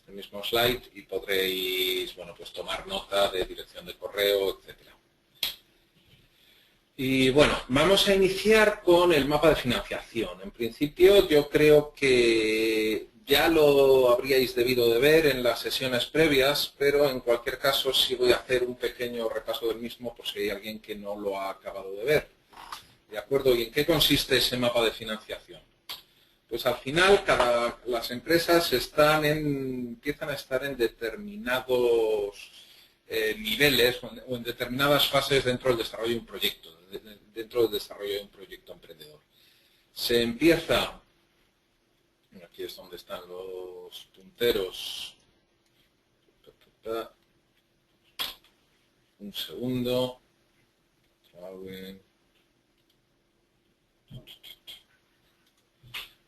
el mismo slide y podréis, bueno, pues tomar nota de dirección de correo, etcétera. Y bueno, vamos a iniciar con el mapa de financiación. En principio yo creo que ya lo habríais debido de ver en las sesiones previas, pero en cualquier caso sí voy a hacer un pequeño repaso del mismo por si hay alguien que no lo ha acabado de ver. ¿De acuerdo? ¿Y en qué consiste ese mapa de financiación? Pues al final las empresas empiezan a estar en determinados niveles o en determinadas fases dentro del desarrollo de un proyecto, dentro del desarrollo de un proyecto emprendedor. Se empieza, aquí es donde están los punteros, un segundo,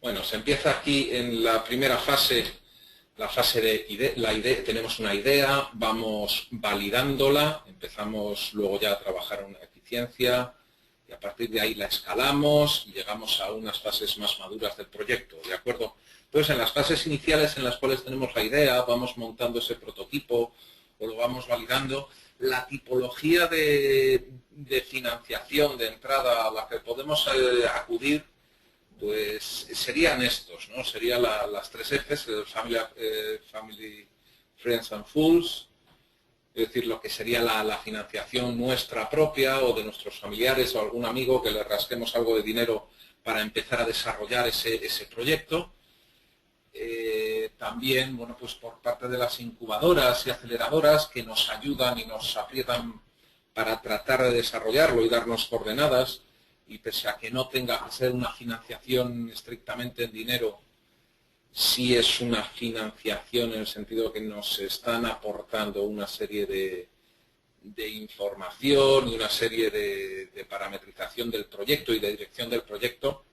bueno, se empieza aquí en la primera fase, la fase de la idea, tenemos una idea, vamos validándola, empezamos luego ya a trabajar una eficiencia y a partir de ahí la escalamos y llegamos a unas fases más maduras del proyecto, ¿de acuerdo? Entonces, en las fases iniciales en las cuales tenemos la idea, vamos montando ese prototipo o lo vamos validando, la tipología de financiación de entrada a la que podemos acudir pues serían estos, ¿no? Serían las tres Fs, el family, Friends and Fools, es decir, lo que sería la financiación nuestra propia o de nuestros familiares o algún amigo que le rasquemos algo de dinero para empezar a desarrollar ese proyecto. También, bueno, pues por parte de las incubadoras y aceleradoras que nos ayudan y nos aprietan para tratar de desarrollarlo y darnos coordenadas. Y pese a que no tenga que ser una financiación estrictamente en dinero, sí es una financiación en el sentido que nos están aportando una serie de información y una serie de parametrización del proyecto y de dirección del proyecto.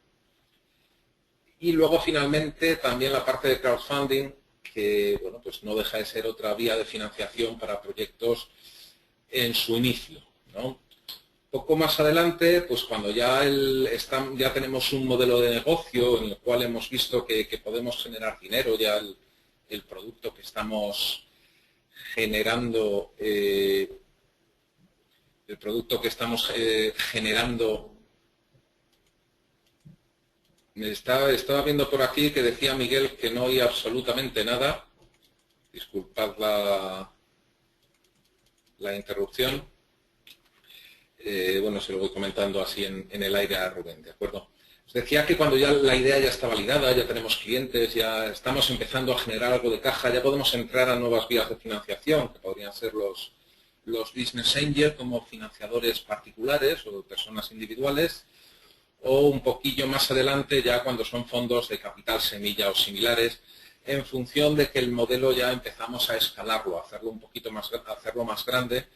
Y luego finalmente también la parte de crowdfunding, que bueno, pues no deja de ser otra vía de financiación para proyectos en su inicio, ¿no? Poco más adelante, pues cuando ya tenemos un modelo de negocio en el cual hemos visto que podemos generar dinero, ya el producto que estamos generando, estaba viendo por aquí que decía Miguel que no oía absolutamente nada. Disculpad la interrupción. Bueno, se lo voy comentando así en el aire a Rubén, ¿de acuerdo? Os decía que cuando ya la idea ya está validada, ya tenemos clientes, ya estamos empezando a generar algo de caja, ya podemos entrar a nuevas vías de financiación, que podrían ser los business angels como financiadores particulares o personas individuales, o un poquillo más adelante ya cuando son fondos de capital semilla o similares, en función de que el modelo ya empezamos a escalarlo, a hacerlo un poquito más, a hacerlo más grande,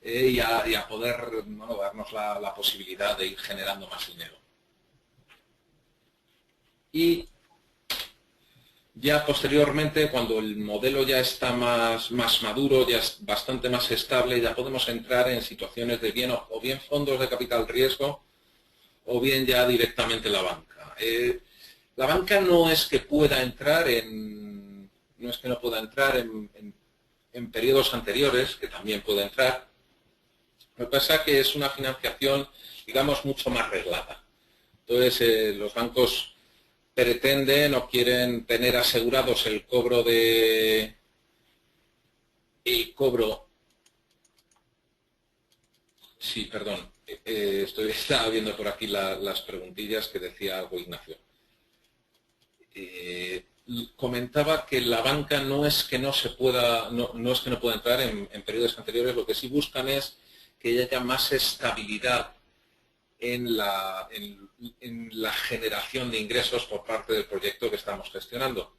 y a poder, bueno, darnos la posibilidad de ir generando más dinero. Y ya posteriormente, cuando el modelo ya está más maduro, ya es bastante más estable, ya podemos entrar en situaciones de o bien fondos de capital riesgo o bien ya directamente la banca. La banca no es que pueda entrar no pueda entrar en periodos anteriores, que también puede entrar. Lo que pasa es que es una financiación, digamos, mucho más reglada. Entonces, los bancos pretenden o quieren tener asegurados el cobro Sí, perdón. Estaba viendo por aquí las preguntillas que decía algo Ignacio. Comentaba que la banca no es que no pueda entrar en periodos anteriores, lo que sí buscan es que haya más estabilidad en la generación de ingresos por parte del proyecto que estamos gestionando,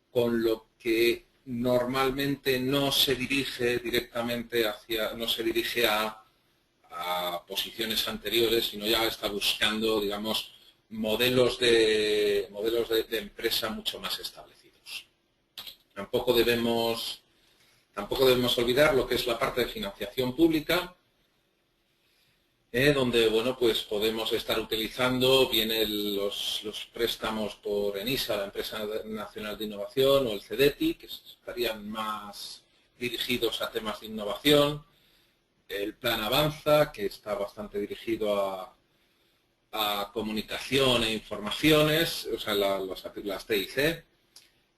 con lo que normalmente no se dirige directamente a posiciones anteriores, sino ya está buscando, digamos, modelos de empresa mucho más establecidos. Tampoco debemos olvidar lo que es la parte de financiación pública, donde bueno, pues podemos estar utilizando bien los préstamos por ENISA, la Empresa Nacional de Innovación, o el CEDETI, que estarían más dirigidos a temas de innovación, el Plan Avanza, que está bastante dirigido a comunicación e informaciones, o sea, las TIC,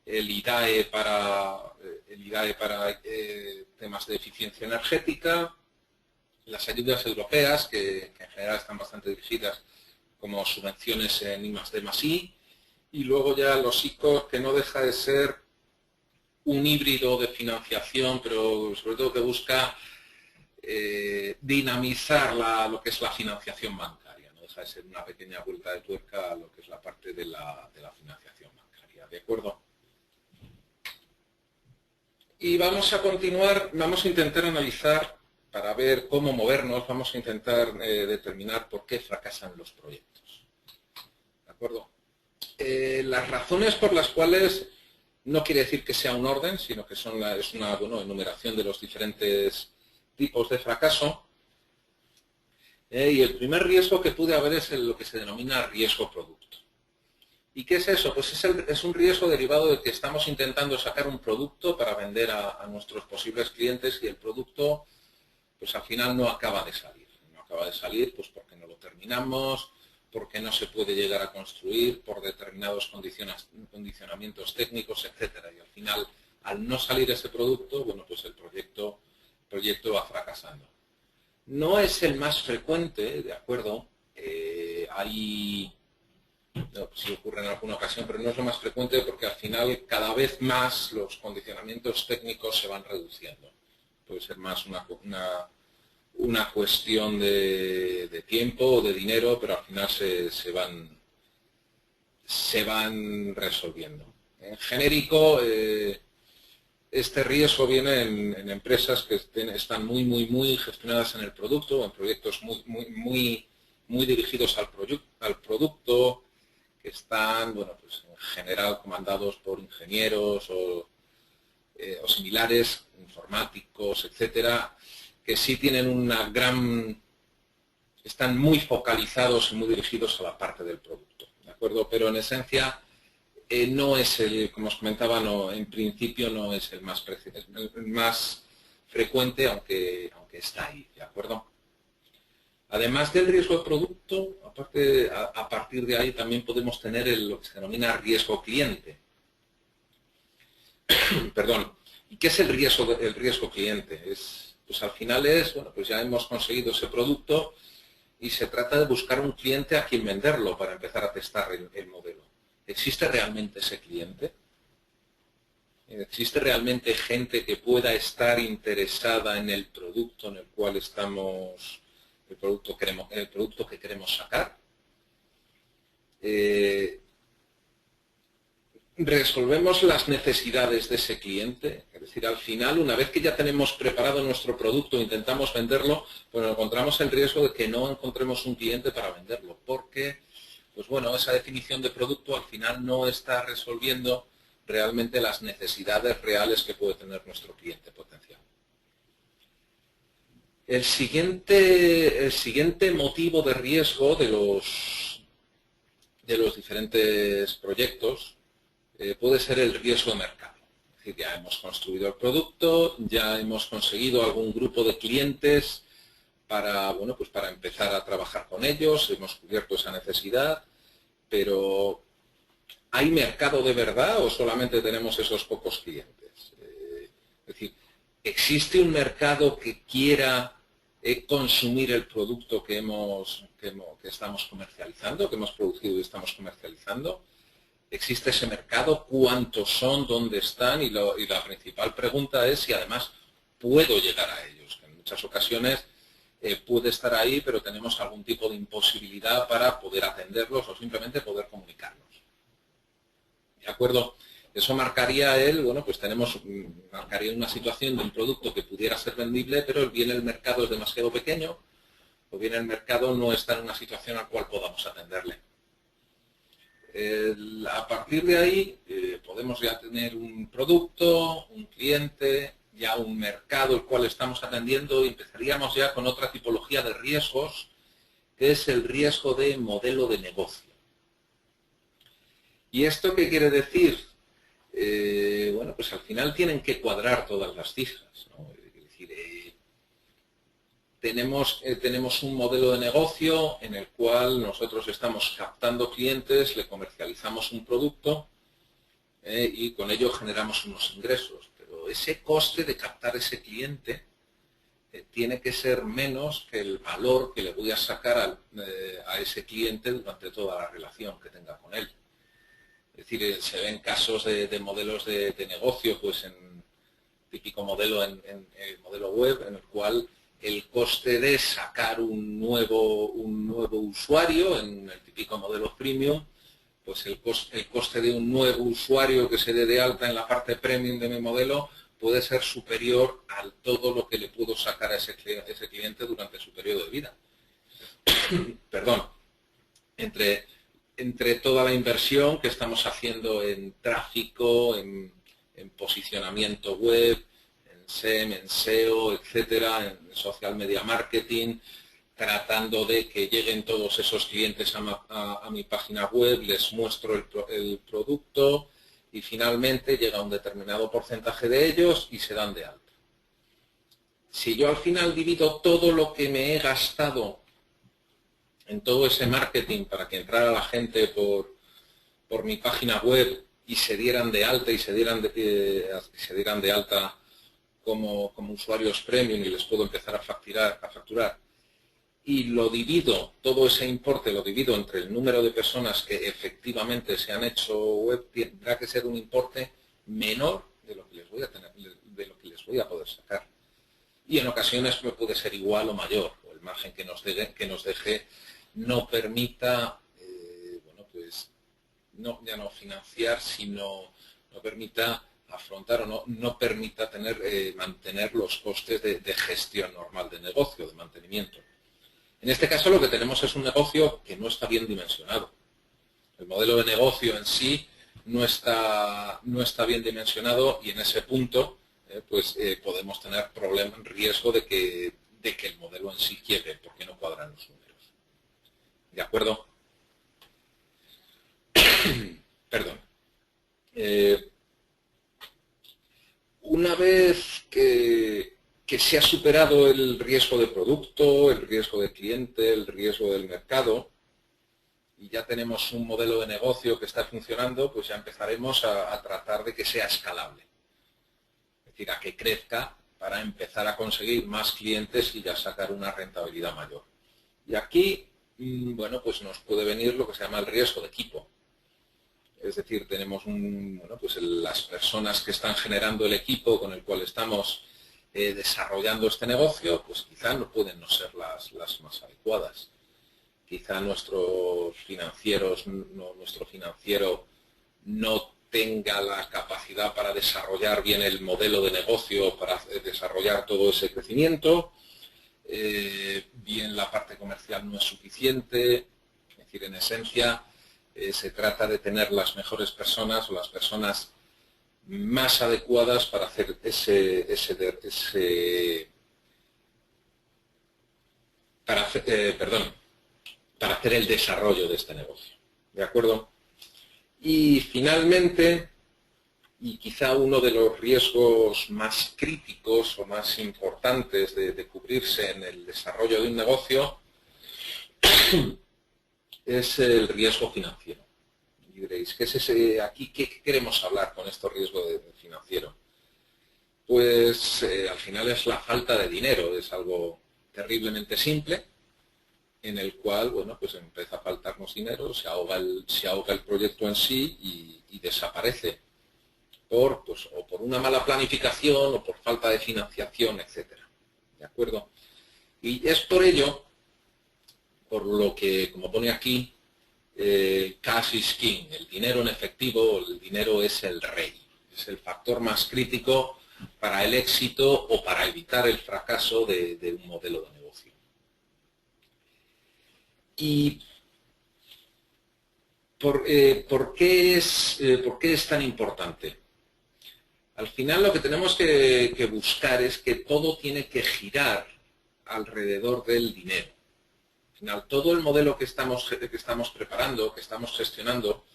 el IDAE para temas de eficiencia energética, las ayudas europeas, que en general están bastante dirigidas como subvenciones en I+D+I, y luego ya los ICO, que no deja de ser un híbrido de financiación, pero sobre todo que busca dinamizar lo que es la financiación bancaria. No deja de ser una pequeña vuelta de tuerca a lo que es la parte de la financiación bancaria. ¿De acuerdo? Y vamos a continuar, vamos a intentar analizar, para ver cómo movernos, vamos a intentar determinar por qué fracasan los proyectos. ¿De acuerdo? Las razones por las cuales no quiere decir que sea un orden, sino que es una enumeración de los diferentes tipos de fracaso. Y el primer riesgo que puede haber es lo que se denomina riesgo producto. ¿Y qué es eso? Pues es un riesgo derivado de que estamos intentando sacar un producto para vender a nuestros posibles clientes y el producto pues al final no acaba de salir. No acaba de salir pues porque no lo terminamos, porque no se puede llegar a construir, por determinados condicionamientos técnicos, etcétera. Y al final, al no salir ese producto, bueno, pues el proyecto va fracasando. No es el más frecuente, ¿de acuerdo? Sí ocurre en alguna ocasión, pero no es lo más frecuente porque al final cada vez más los condicionamientos técnicos se van reduciendo. Puede ser más una cuestión de tiempo o de dinero, pero al final se van resolviendo. En genérico, este riesgo viene en empresas que están muy gestionadas en el producto, o en proyectos muy dirigidos al producto, que están, bueno, pues en general comandados por ingenieros o similares, informáticos, etcétera, que sí tienen están muy focalizados y muy dirigidos a la parte del producto, ¿de acuerdo? Pero en esencia no es como os comentaba, en principio no es el más frecuente, aunque está ahí, ¿de acuerdo? Además del riesgo de producto, a partir de ahí también podemos tener lo que se denomina riesgo cliente. Perdón. ¿Y qué es el riesgo cliente? Pues al final bueno, pues ya hemos conseguido ese producto y se trata de buscar un cliente a quien venderlo para empezar a testar el modelo. ¿Existe realmente ese cliente? ¿Existe realmente gente que pueda estar interesada en el producto en el cual estamos, el producto que queremos sacar? Resolvemos las necesidades de ese cliente, es decir, al final, una vez que ya tenemos preparado nuestro producto e intentamos venderlo, pues encontramos el riesgo de que no encontremos un cliente para venderlo, porque, pues bueno, esa definición de producto al final no está resolviendo realmente las necesidades reales que puede tener nuestro cliente potencial. El siguiente motivo de riesgo de los diferentes proyectos puede ser el riesgo de mercado. Es decir, ya hemos construido el producto, ya hemos conseguido algún grupo de clientes para empezar a trabajar con ellos, hemos cubierto esa necesidad, pero ¿hay mercado de verdad o solamente tenemos esos pocos clientes? Es decir, ¿existe un mercado que quiera consumir el producto que estamos comercializando, que hemos producido y estamos comercializando? ¿Existe ese mercado? ¿Cuántos son? ¿Dónde están? Y la principal pregunta es si además puedo llegar a ellos. Que en muchas ocasiones puede estar ahí, pero tenemos algún tipo de imposibilidad para poder atenderlos o simplemente poder comunicarnos. ¿De acuerdo? Eso marcaría marcaría una situación de un producto que pudiera ser vendible, pero bien el mercado es demasiado pequeño o bien el mercado no está en una situación a la cual podamos atenderle. A partir de ahí podemos ya tener un producto, un cliente, ya un mercado el cual estamos atendiendo y empezaríamos ya con otra tipología de riesgos que es el riesgo de modelo de negocio. ¿Y esto qué quiere decir? Bueno, pues al final tienen que cuadrar todas las cifras, ¿no? Es decir, tenemos un modelo de negocio en el cual nosotros estamos captando clientes, le comercializamos un producto y con ello generamos unos ingresos. Pero ese coste de captar ese cliente tiene que ser menos que el valor que le voy a sacar a ese cliente durante toda la relación que tenga con él. Es decir, se ven casos de modelos de negocio, pues en típico modelo en modelo web, en el cual el coste de sacar un nuevo usuario, en el típico modelo premium, pues el coste de un nuevo usuario que se dé de alta en la parte premium de mi modelo puede ser superior a todo lo que le puedo sacar a ese cliente durante su periodo de vida. Perdón. Entre toda la inversión que estamos haciendo en tráfico, en posicionamiento web, en SEM, en SEO, etcétera, en social media marketing, tratando de que lleguen todos esos clientes a mi página web, les muestro el producto y finalmente llega un determinado porcentaje de ellos y se dan de alta. Si yo al final divido todo lo que me he gastado en todo ese marketing para que entrara la gente por mi página web y se dieran de alta y se dieran de alta como usuarios premium y les puedo empezar a facturar y lo divido, todo ese importe lo divido entre el número de personas que efectivamente se han hecho web, tendrá que ser un importe menor de lo que les voy a poder sacar. Y en ocasiones me puede ser igual o mayor, o el margen que nos deje no permita, bueno, pues ya no financiar, sino no permita afrontar o no permita mantener los costes de gestión normal de negocio, de mantenimiento. En este caso lo que tenemos es un negocio que no está bien dimensionado. El modelo de negocio en sí no está bien dimensionado y en ese punto podemos tener riesgo de que el modelo en sí quiebre porque no cuadran los números. ¿De acuerdo? Perdón. Una vez que se ha superado el riesgo de producto, el riesgo de cliente, el riesgo del mercado, y ya tenemos un modelo de negocio que está funcionando, pues ya empezaremos a tratar de que sea escalable. Es decir, a que crezca para empezar a conseguir más clientes y ya sacar una rentabilidad mayor. Y aquí, bueno, pues nos puede venir lo que se llama el riesgo de equipo. Es decir, tenemos las personas que están generando el equipo con el cual estamos desarrollando este negocio, pues quizá no pueden no ser las más adecuadas. Quizá nuestro financiero no tenga la capacidad para desarrollar bien el modelo de negocio, para desarrollar todo ese crecimiento. Bien, la parte comercial no es suficiente. Es decir, en esencia, se trata de tener las mejores personas o las personas más adecuadas para hacer para hacer el desarrollo de este negocio. ¿De acuerdo? Y finalmente, y quizá uno de los riesgos más críticos o más importantes de cubrirse en el desarrollo de un negocio es el riesgo financiero. Y diréis, ¿qué es ese aquí? ¿Qué queremos hablar con este riesgo financiero? Pues al final es la falta de dinero, es algo terriblemente simple, en el cual, bueno, pues empieza a faltarnos dinero, se ahoga el proyecto en sí y desaparece o por una mala planificación o por falta de financiación, etcétera. ¿De acuerdo? Y es por ello, por lo que, como pone aquí, cash is king, el dinero en efectivo, el dinero es el rey, es el factor más crítico para el éxito o para evitar el fracaso de un modelo de negocio. ¿Y por qué es tan importante? Al final lo que tenemos que buscar es que todo tiene que girar alrededor del dinero. Al final, todo el modelo que estamos preparando, que estamos gestionando,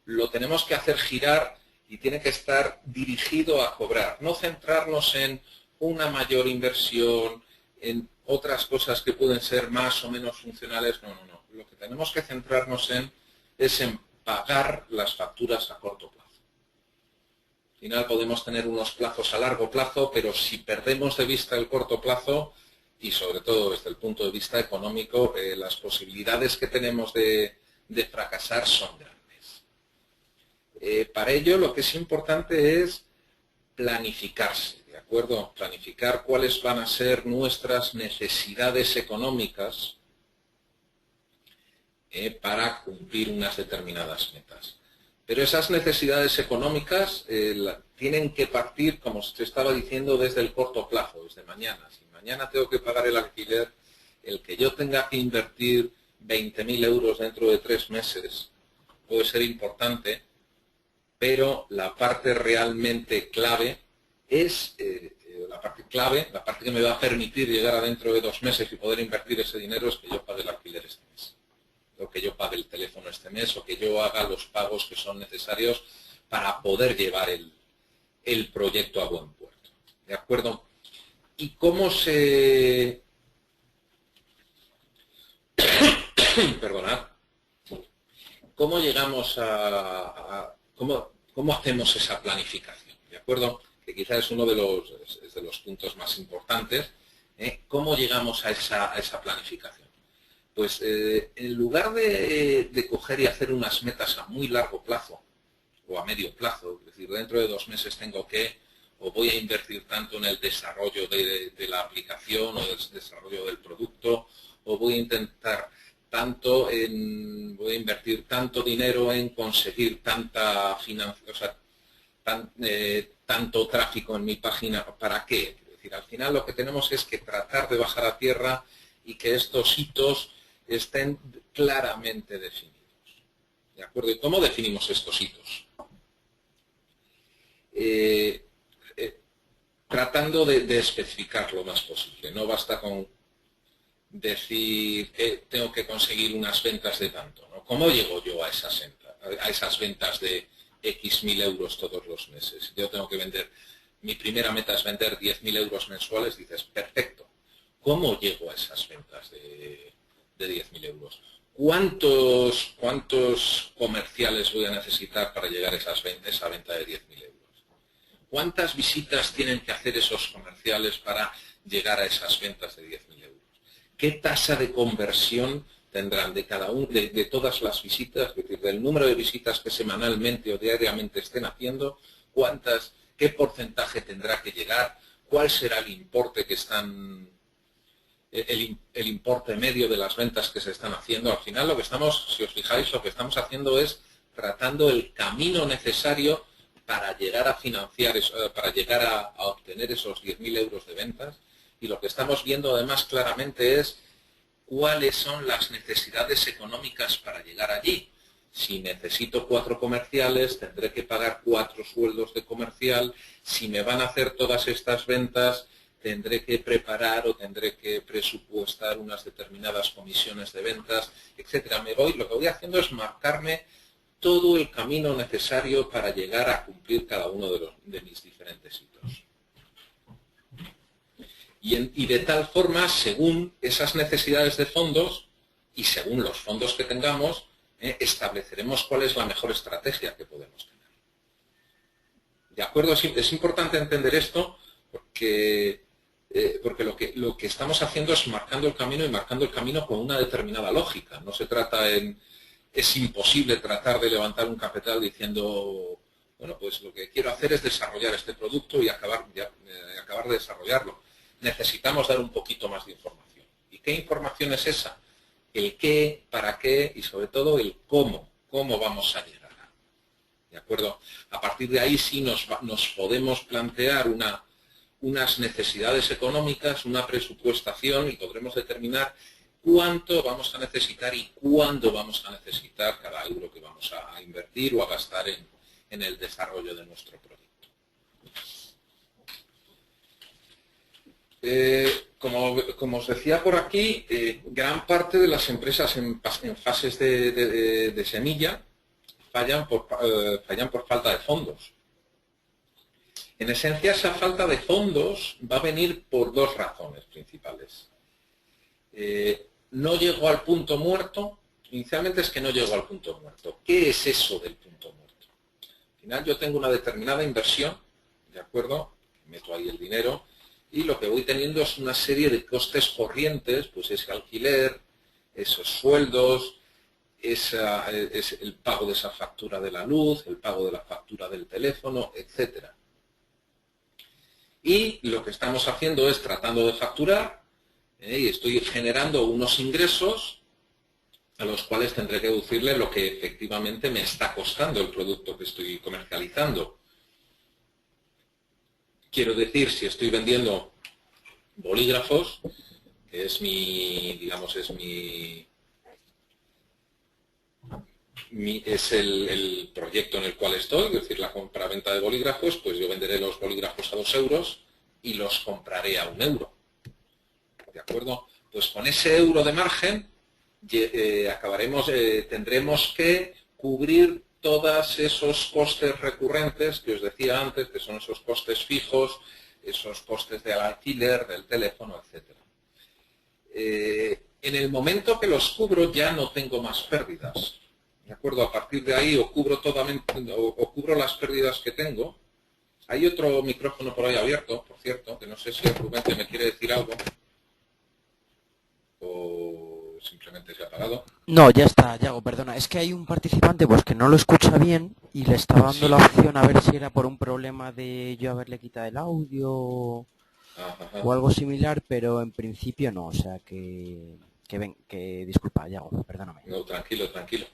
lo tenemos que hacer girar y tiene que estar dirigido a cobrar. No centrarnos en una mayor inversión, en otras cosas que pueden ser más o menos funcionales. No, no, no. Lo que tenemos que centrarnos es en pagar las facturas a corto plazo. Al final podemos tener unos plazos a largo plazo, pero si perdemos de vista el corto plazo, y sobre todo desde el punto de vista económico, las posibilidades que tenemos de fracasar son grandes. Para ello lo que es importante es planificarse, ¿de acuerdo? Planificar cuáles van a ser nuestras necesidades económicas para cumplir unas determinadas metas. Pero esas necesidades económicas tienen que partir, como se estaba diciendo, desde el corto plazo, desde mañana. Si mañana tengo que pagar el alquiler, el que yo tenga que invertir 20.000 euros dentro de 3 meses puede ser importante, pero la parte realmente clave es la parte que me va a permitir llegar a dentro de 2 meses y poder invertir ese dinero es que yo pague el alquiler este mes, o que yo pague el teléfono este mes, o que yo haga los pagos que son necesarios para poder llevar el proyecto a buen puerto. ¿De acuerdo? ¿Y cómo se... Perdonad. ¿Cómo llegamos ¿Cómo hacemos esa planificación? ¿De acuerdo? Que quizás es uno de los puntos más importantes. ¿Cómo llegamos a esa planificación? Pues en lugar de coger y hacer unas metas a muy largo plazo o a medio plazo, es decir, dentro de 2 meses tengo que, o voy a invertir tanto en el desarrollo de la aplicación o el desarrollo del producto, o voy a intentar voy a invertir tanto dinero en conseguir tanta financiación, o sea, tanto tráfico en mi página, ¿para qué? Es decir, al final lo que tenemos es que tratar de bajar a tierra y que estos hitos estén claramente definidos. ¿De acuerdo? ¿Y cómo definimos estos hitos? Tratando de especificar lo más posible. No basta con decir que tengo que conseguir unas ventas de tanto, ¿no? ¿Cómo llego yo a esas ventas de X mil euros todos los meses? Yo tengo que vender, mi primera meta es vender 10.000 euros mensuales, dices, perfecto. ¿Cómo llego a esas ventas de 10.000 euros? ¿Cuántos comerciales voy a necesitar para llegar a esa venta de 10.000 euros? ¿Cuántas visitas tienen que hacer esos comerciales para llegar a esas ventas de 10.000 euros? ¿Qué tasa de conversión tendrán de cada uno, de todas las visitas, es decir, del número de visitas que semanalmente o diariamente estén haciendo? ¿Qué porcentaje tendrá que llegar? ¿Cuál será el importe que están, el importe medio de las ventas que se están haciendo? Al final lo que estamos, si os fijáis, lo que estamos haciendo es tratando el camino necesario para llegar a financiar, para llegar a obtener esos 10.000 euros de ventas. Y lo que estamos viendo además claramente es cuáles son las necesidades económicas para llegar allí. Si necesito 4 comerciales, tendré que pagar 4 sueldos de comercial. Si me van a hacer todas estas ventas, tendré que preparar o tendré que presupuestar unas determinadas comisiones de ventas, etcétera. Lo que voy haciendo es marcarme todo el camino necesario para llegar a cumplir cada uno de mis diferentes hitos. Y de tal forma, según esas necesidades de fondos y según los fondos que tengamos, estableceremos cuál es la mejor estrategia que podemos tener. ¿De acuerdo? Es importante entender esto porque lo que estamos haciendo es marcando el camino y marcando el camino con una determinada lógica. No se trata es imposible tratar de levantar un capital diciendo, bueno, pues lo que quiero hacer es desarrollar este producto y acabar de desarrollarlo. Necesitamos dar un poquito más de información. ¿Y qué información es esa? El qué, para qué y sobre todo el cómo vamos a llegar. ¿De acuerdo? A partir de ahí sí nos podemos plantear unas necesidades económicas, una presupuestación y podremos determinar cuánto vamos a necesitar y cuándo vamos a necesitar cada euro que vamos a invertir o a gastar en el desarrollo de nuestro proyecto. Como os decía por aquí, gran parte de las empresas en fases de semilla fallan por falta de fondos. En esencia, esa falta de fondos va a venir por dos razones principales. No llego al punto muerto. Inicialmente es que no llego al punto muerto. ¿Qué es eso del punto muerto? Al final yo tengo una determinada inversión, ¿de acuerdo? Meto ahí el dinero y lo que voy teniendo es una serie de costes corrientes, pues ese alquiler, esos sueldos, es el pago de esa factura de la luz, el pago de la factura del teléfono, etcétera. Y lo que estamos haciendo es tratando de facturar y estoy generando unos ingresos a los cuales tendré que deducirle lo que efectivamente me está costando el producto que estoy comercializando. Quiero decir, si estoy vendiendo bolígrafos, que es es el proyecto en el cual estoy, es decir, la compra-venta de bolígrafos, pues yo venderé los bolígrafos a 2 euros y los compraré a 1 euro. ¿De acuerdo? Pues con ese euro de margen tendremos que cubrir todos esos costes recurrentes que os decía antes, que son esos costes fijos, esos costes del alquiler, del teléfono, etc. En el momento que los cubro ya no tengo más pérdidas. ¿De acuerdo? A partir de ahí o cubro las pérdidas que tengo. Hay otro micrófono por ahí abierto, por cierto, que no sé si Rubén me quiere decir algo o simplemente se ha apagado. No, ya está, Yago, perdona. Es que hay un participante pues que no lo escucha bien y le estaba dando la opción a ver si era por un problema de yo haberle quitado el audio o algo similar, pero en principio no, o sea que disculpa, Yago, perdóname. No, tranquilo, tranquilo.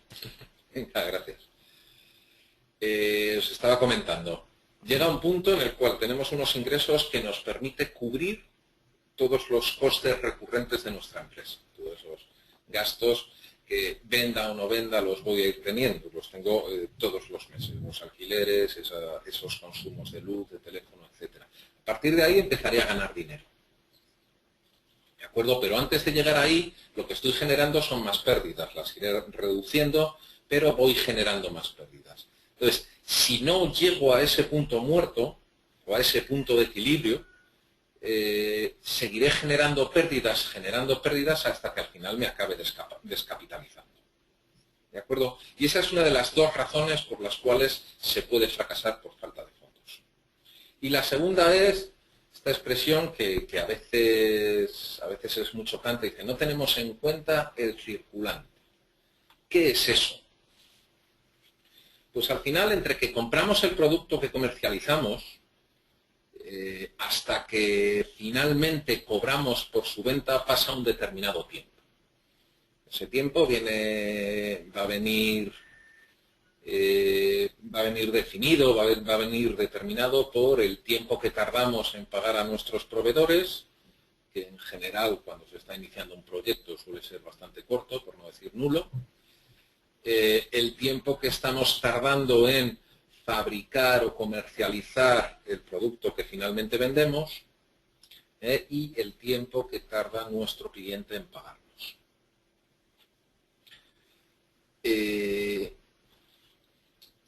Gracias. Os estaba comentando. Llega un punto en el cual tenemos unos ingresos que nos permite cubrir todos los costes recurrentes de nuestra empresa. Todos esos gastos que venda o no venda los voy a ir teniendo. Los tengo todos los meses. Los alquileres, esos consumos de luz, de teléfono, etc. A partir de ahí empezaré a ganar dinero. ¿De acuerdo? Pero antes de llegar ahí, lo que estoy generando son más pérdidas. Las iré reduciendo, pero voy generando más pérdidas. Entonces, si no llego a ese punto muerto o a ese punto de equilibrio, seguiré generando pérdidas hasta que al final me acabe descapitalizando. ¿De acuerdo? Y esa es una de las dos razones por las cuales se puede fracasar por falta de fondos. Y la segunda es esta expresión que a veces es muy chocante, dice, no tenemos en cuenta el circulante. ¿Qué es eso? Pues al final, entre que compramos el producto que comercializamos, hasta que finalmente cobramos por su venta, pasa un determinado tiempo. Ese tiempo va a venir definido, va a venir determinado por el tiempo que tardamos en pagar a nuestros proveedores, que en general cuando se está iniciando un proyecto suele ser bastante corto, por no decir nulo. El tiempo que estamos tardando en fabricar o comercializar el producto que finalmente vendemos y el tiempo que tarda nuestro cliente en pagarnos.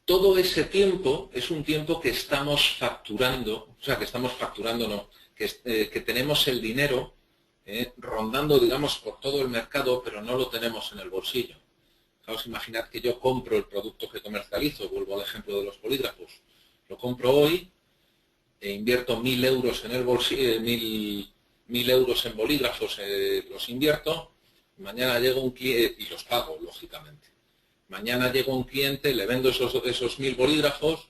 Todo ese tiempo es un tiempo que estamos facturando, que tenemos el dinero rondando, digamos, por todo el mercado, pero no lo tenemos en el bolsillo. Imaginad que yo compro el producto que comercializo, vuelvo al ejemplo de los bolígrafos, lo compro hoy e invierto 1.000 euros en el bolsillo, 1.000 euros en bolígrafos, los invierto, mañana llega un cliente y los pago, lógicamente. Mañana llega un cliente, le vendo esos 1.000 bolígrafos,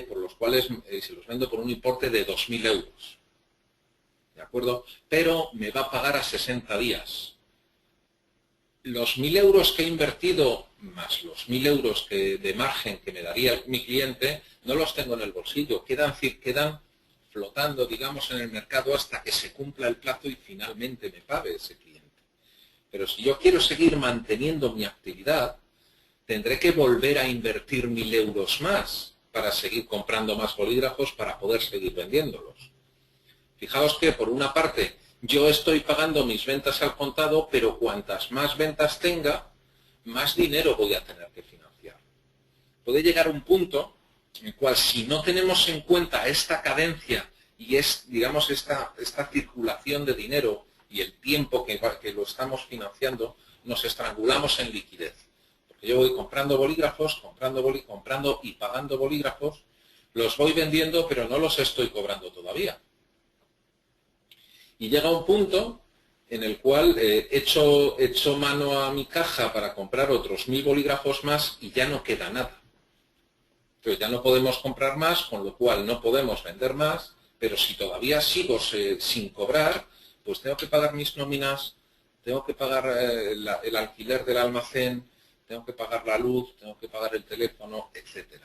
por los cuales se los vendo por un importe de 2.000 euros. ¿De acuerdo? Pero me va a pagar a 60 días. Los 1.000 euros que he invertido, más los 1.000 euros de margen que me daría mi cliente, no los tengo en el bolsillo, quedan flotando, digamos, en el mercado hasta que se cumpla el plazo y finalmente me pague ese cliente. Pero si yo quiero seguir manteniendo mi actividad, tendré que volver a invertir 1.000 euros más para seguir comprando más bolígrafos para poder seguir vendiéndolos. Fijaos que, por una parte, yo estoy pagando mis ventas al contado, pero cuantas más ventas tenga, más dinero voy a tener que financiar. Puede llegar un punto en el cual, si no tenemos en cuenta esta cadencia y digamos, esta circulación de dinero y el tiempo que lo estamos financiando, nos estrangulamos en liquidez. Porque yo voy comprando bolígrafos, comprando y pagando bolígrafos, los voy vendiendo, pero no los estoy cobrando todavía. Y llega un punto en el cual echo mano a mi caja para comprar otros 1000 bolígrafos más y ya no queda nada. Entonces ya no podemos comprar más, con lo cual no podemos vender más, pero si todavía sigo sin cobrar, pues tengo que pagar mis nóminas, tengo que pagar el alquiler del almacén, tengo que pagar la luz, tengo que pagar el teléfono, etc.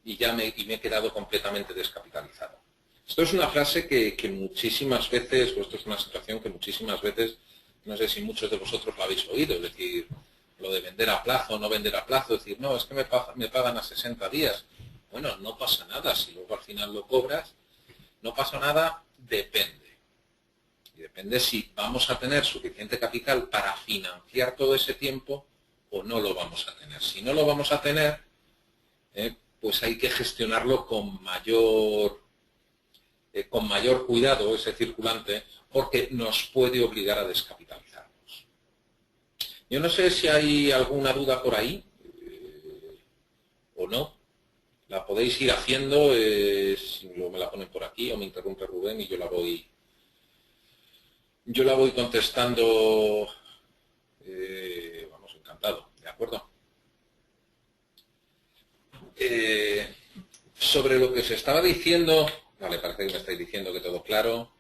Y me he quedado completamente descapitalizado. Esto es una frase que muchísimas veces, o esto es una situación que muchísimas veces, no sé si muchos de vosotros lo habéis oído, es decir, lo de vender a plazo, no vender a plazo, es decir, no, es que me pagan a 60 días. Bueno, no pasa nada, si luego al final lo cobras, no pasa nada, depende. Y depende si vamos a tener suficiente capital para financiar todo ese tiempo o no lo vamos a tener. Si no lo vamos a tener, pues hay que gestionarlo con mayor cuidado, ese circulante, porque nos puede obligar a descapitalizarnos. Yo no sé si hay alguna duda por ahí o no. La podéis ir haciendo, si me la ponen por aquí o me interrumpe Rubén y yo la voy contestando, vamos, encantado, ¿de acuerdo? Sobre lo que se estaba diciendo, vale, parece que me estáis diciendo que todo claro,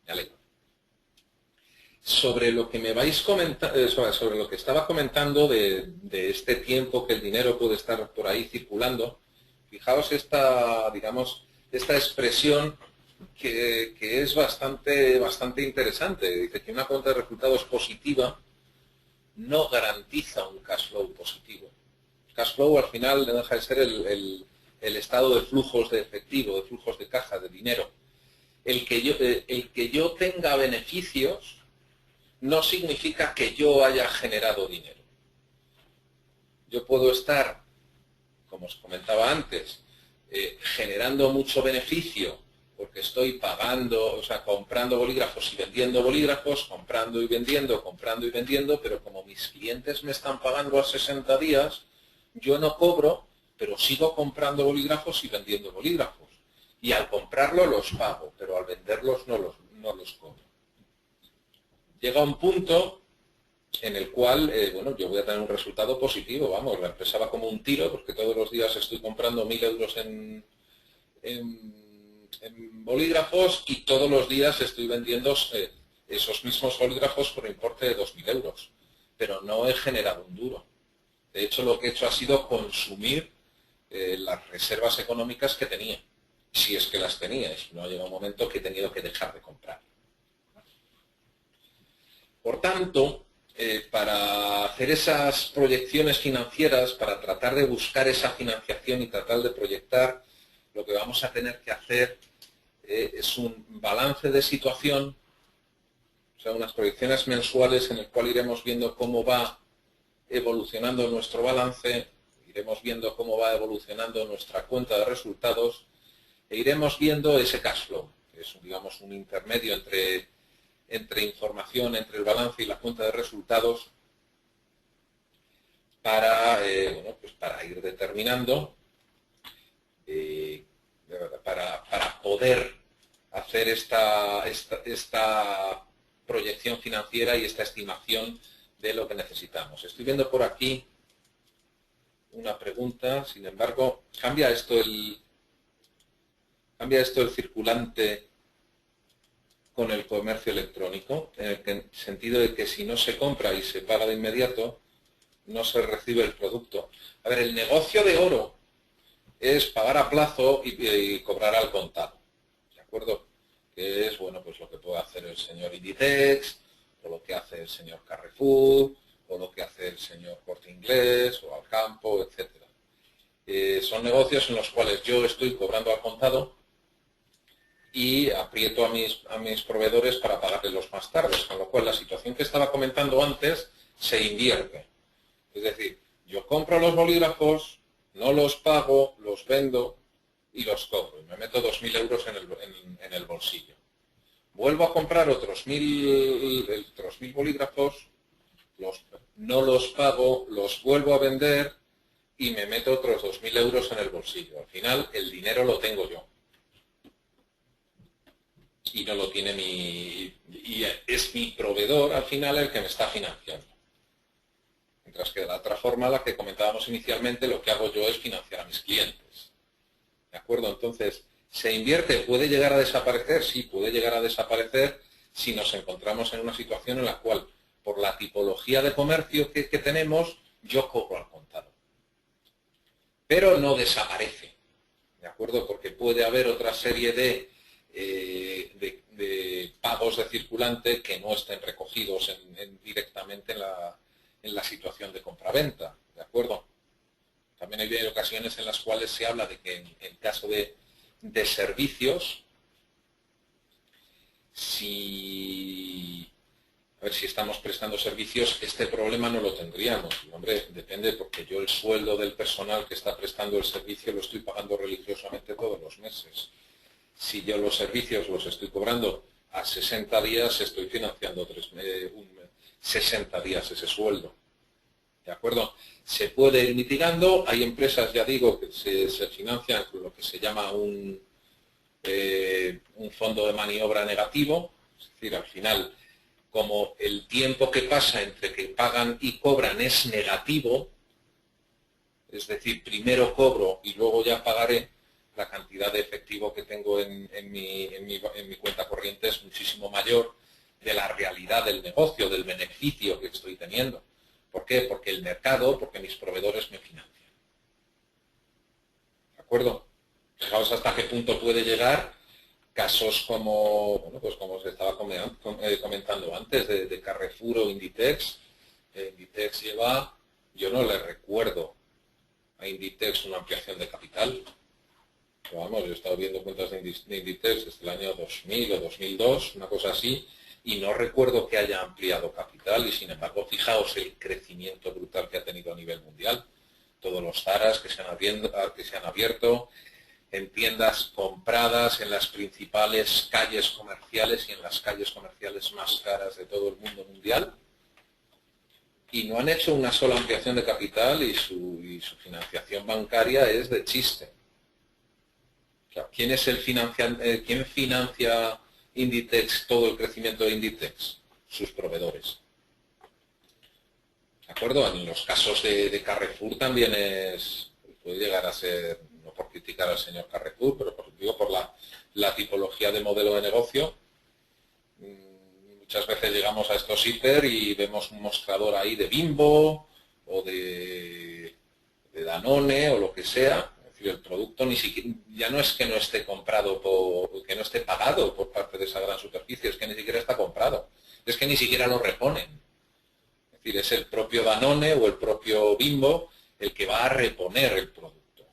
me alegro. Sobre lo que me vais comentando, sobre lo que estaba comentando de este tiempo que el dinero puede estar por ahí circulando, fijaos esta expresión que es bastante interesante. Dice que una cuenta de resultados positiva no garantiza un cash flow positivo. El cash flow al final deja de ser el estado de flujos de efectivo, de flujos de caja, de dinero. El que yo tenga beneficios no significa que yo haya generado dinero. Yo puedo estar, como os comentaba antes, generando mucho beneficio porque estoy pagando, o sea, comprando bolígrafos y vendiendo bolígrafos, comprando y vendiendo, pero como mis clientes me están pagando a 60 días, yo no cobro, pero sigo comprando bolígrafos y vendiendo bolígrafos. Y al comprarlo los pago, pero al venderlos no los cobro. Llega un punto en el cual, bueno, yo voy a tener un resultado positivo, vamos, la empresa va como un tiro, porque todos los días estoy comprando 1000 euros en bolígrafos y todos los días estoy vendiendo esos mismos bolígrafos por importe de 2000 euros, pero no he generado un duro. De hecho, lo que he hecho ha sido consumir las reservas económicas que tenía, si es que las tenía, y si no, llega un momento que he tenido que dejar de comprar. Por tanto, para hacer esas proyecciones financieras, para tratar de buscar esa financiación y tratar de proyectar, lo que vamos a tener que hacer es un balance de situación, o sea, unas proyecciones mensuales en el cual iremos viendo cómo va evolucionando nuestro balance, iremos viendo cómo va evolucionando nuestra cuenta de resultados e iremos viendo ese cash flow, que es, digamos, un intermedio entre información, entre el balance y la cuenta de resultados, para, bueno, pues para ir determinando, para poder hacer esta proyección financiera y esta estimación de lo que necesitamos. Estoy viendo por aquí una pregunta, sin embargo, ¿cambia esto el circulante con el comercio electrónico? En el sentido de que si no se compra y se paga de inmediato, no se recibe el producto. A ver, el negocio de oro es pagar a plazo y cobrar al contado, ¿de acuerdo? Que es, bueno, pues lo que puede hacer el señor Inditex, o lo que hace el señor Carrefour, o lo que hace el señor Corte Inglés, o Alcampo, etc. Son negocios en los cuales yo estoy cobrando al contado y aprieto a mis proveedores para pagarlos más tarde, con lo cual la situación que estaba comentando antes se invierte. Es decir, yo compro los bolígrafos, no los pago, los vendo y los cobro. Y me meto 2.000 euros en el bolsillo. Vuelvo a comprar otros 1.000 bolígrafos, no los pago, los vuelvo a vender y me meto otros 2.000 euros en el bolsillo. Al final, el dinero lo tengo yo. Y no lo tiene y es mi proveedor al final el que me está financiando. Mientras que de la otra forma, la que comentábamos inicialmente, lo que hago yo es financiar a mis clientes. ¿De acuerdo? Entonces, ¿se invierte? ¿Puede llegar a desaparecer? Sí, puede llegar a desaparecer si nos encontramos en una situación en la cual, por la tipología de comercio que tenemos, yo cobro al contado. Pero no desaparece. ¿De acuerdo? Porque puede haber otra serie de pagos de circulante que no estén recogidos directamente en la situación de compraventa, ¿de acuerdo? También hay ocasiones en las cuales se habla de que en caso de servicios, a ver, si estamos prestando servicios, este problema no lo tendríamos. Y, hombre, depende, porque yo el sueldo del personal que está prestando el servicio lo estoy pagando religiosamente todos los meses. Si yo los servicios los estoy cobrando a 60 días, estoy financiando 60 días ese sueldo. ¿De acuerdo? Se puede ir mitigando. Hay empresas, ya digo, que se financian con lo que se llama un fondo de maniobra negativo. Es decir, al final, como el tiempo que pasa entre que pagan y cobran es negativo, es decir, primero cobro y luego ya pagaré, la cantidad de efectivo que tengo en mi cuenta corriente es muchísimo mayor de la realidad del negocio, del beneficio que estoy teniendo. ¿Por qué? Porque el mercado, porque mis proveedores me financian. ¿De acuerdo? Fijaos hasta qué punto puede llegar casos como, bueno, pues como se estaba comentando antes, de Carrefour o Inditex. Inditex lleva, yo no le recuerdo a Inditex una ampliación de capital. Pero vamos, yo he estado viendo cuentas de Inditex desde el año 2000 o 2002, una cosa así, y no recuerdo que haya ampliado capital, y sin embargo, fijaos el crecimiento brutal que ha tenido a nivel mundial. Todos los Zaras que se han abierto en tiendas compradas en las principales calles comerciales y en las calles comerciales más caras de todo el mundo mundial, y no han hecho una sola ampliación de capital y su financiación bancaria es de chiste. ¿Quién es quién financia Inditex, todo el crecimiento de Inditex? Sus proveedores. ¿De acuerdo? En los casos de Carrefour también puede llegar a ser, no por criticar al señor Carrefour, pero digo por la tipología de modelo de negocio. Muchas veces llegamos a estos hiper y vemos un mostrador ahí de Bimbo o de Danone o lo que sea. El producto ni siquiera, ya no es que no esté comprado, que no esté pagado por parte de esa gran superficie, es que ni siquiera está comprado, es que ni siquiera lo reponen. Es decir, es el propio Danone o el propio Bimbo el que va a reponer el producto.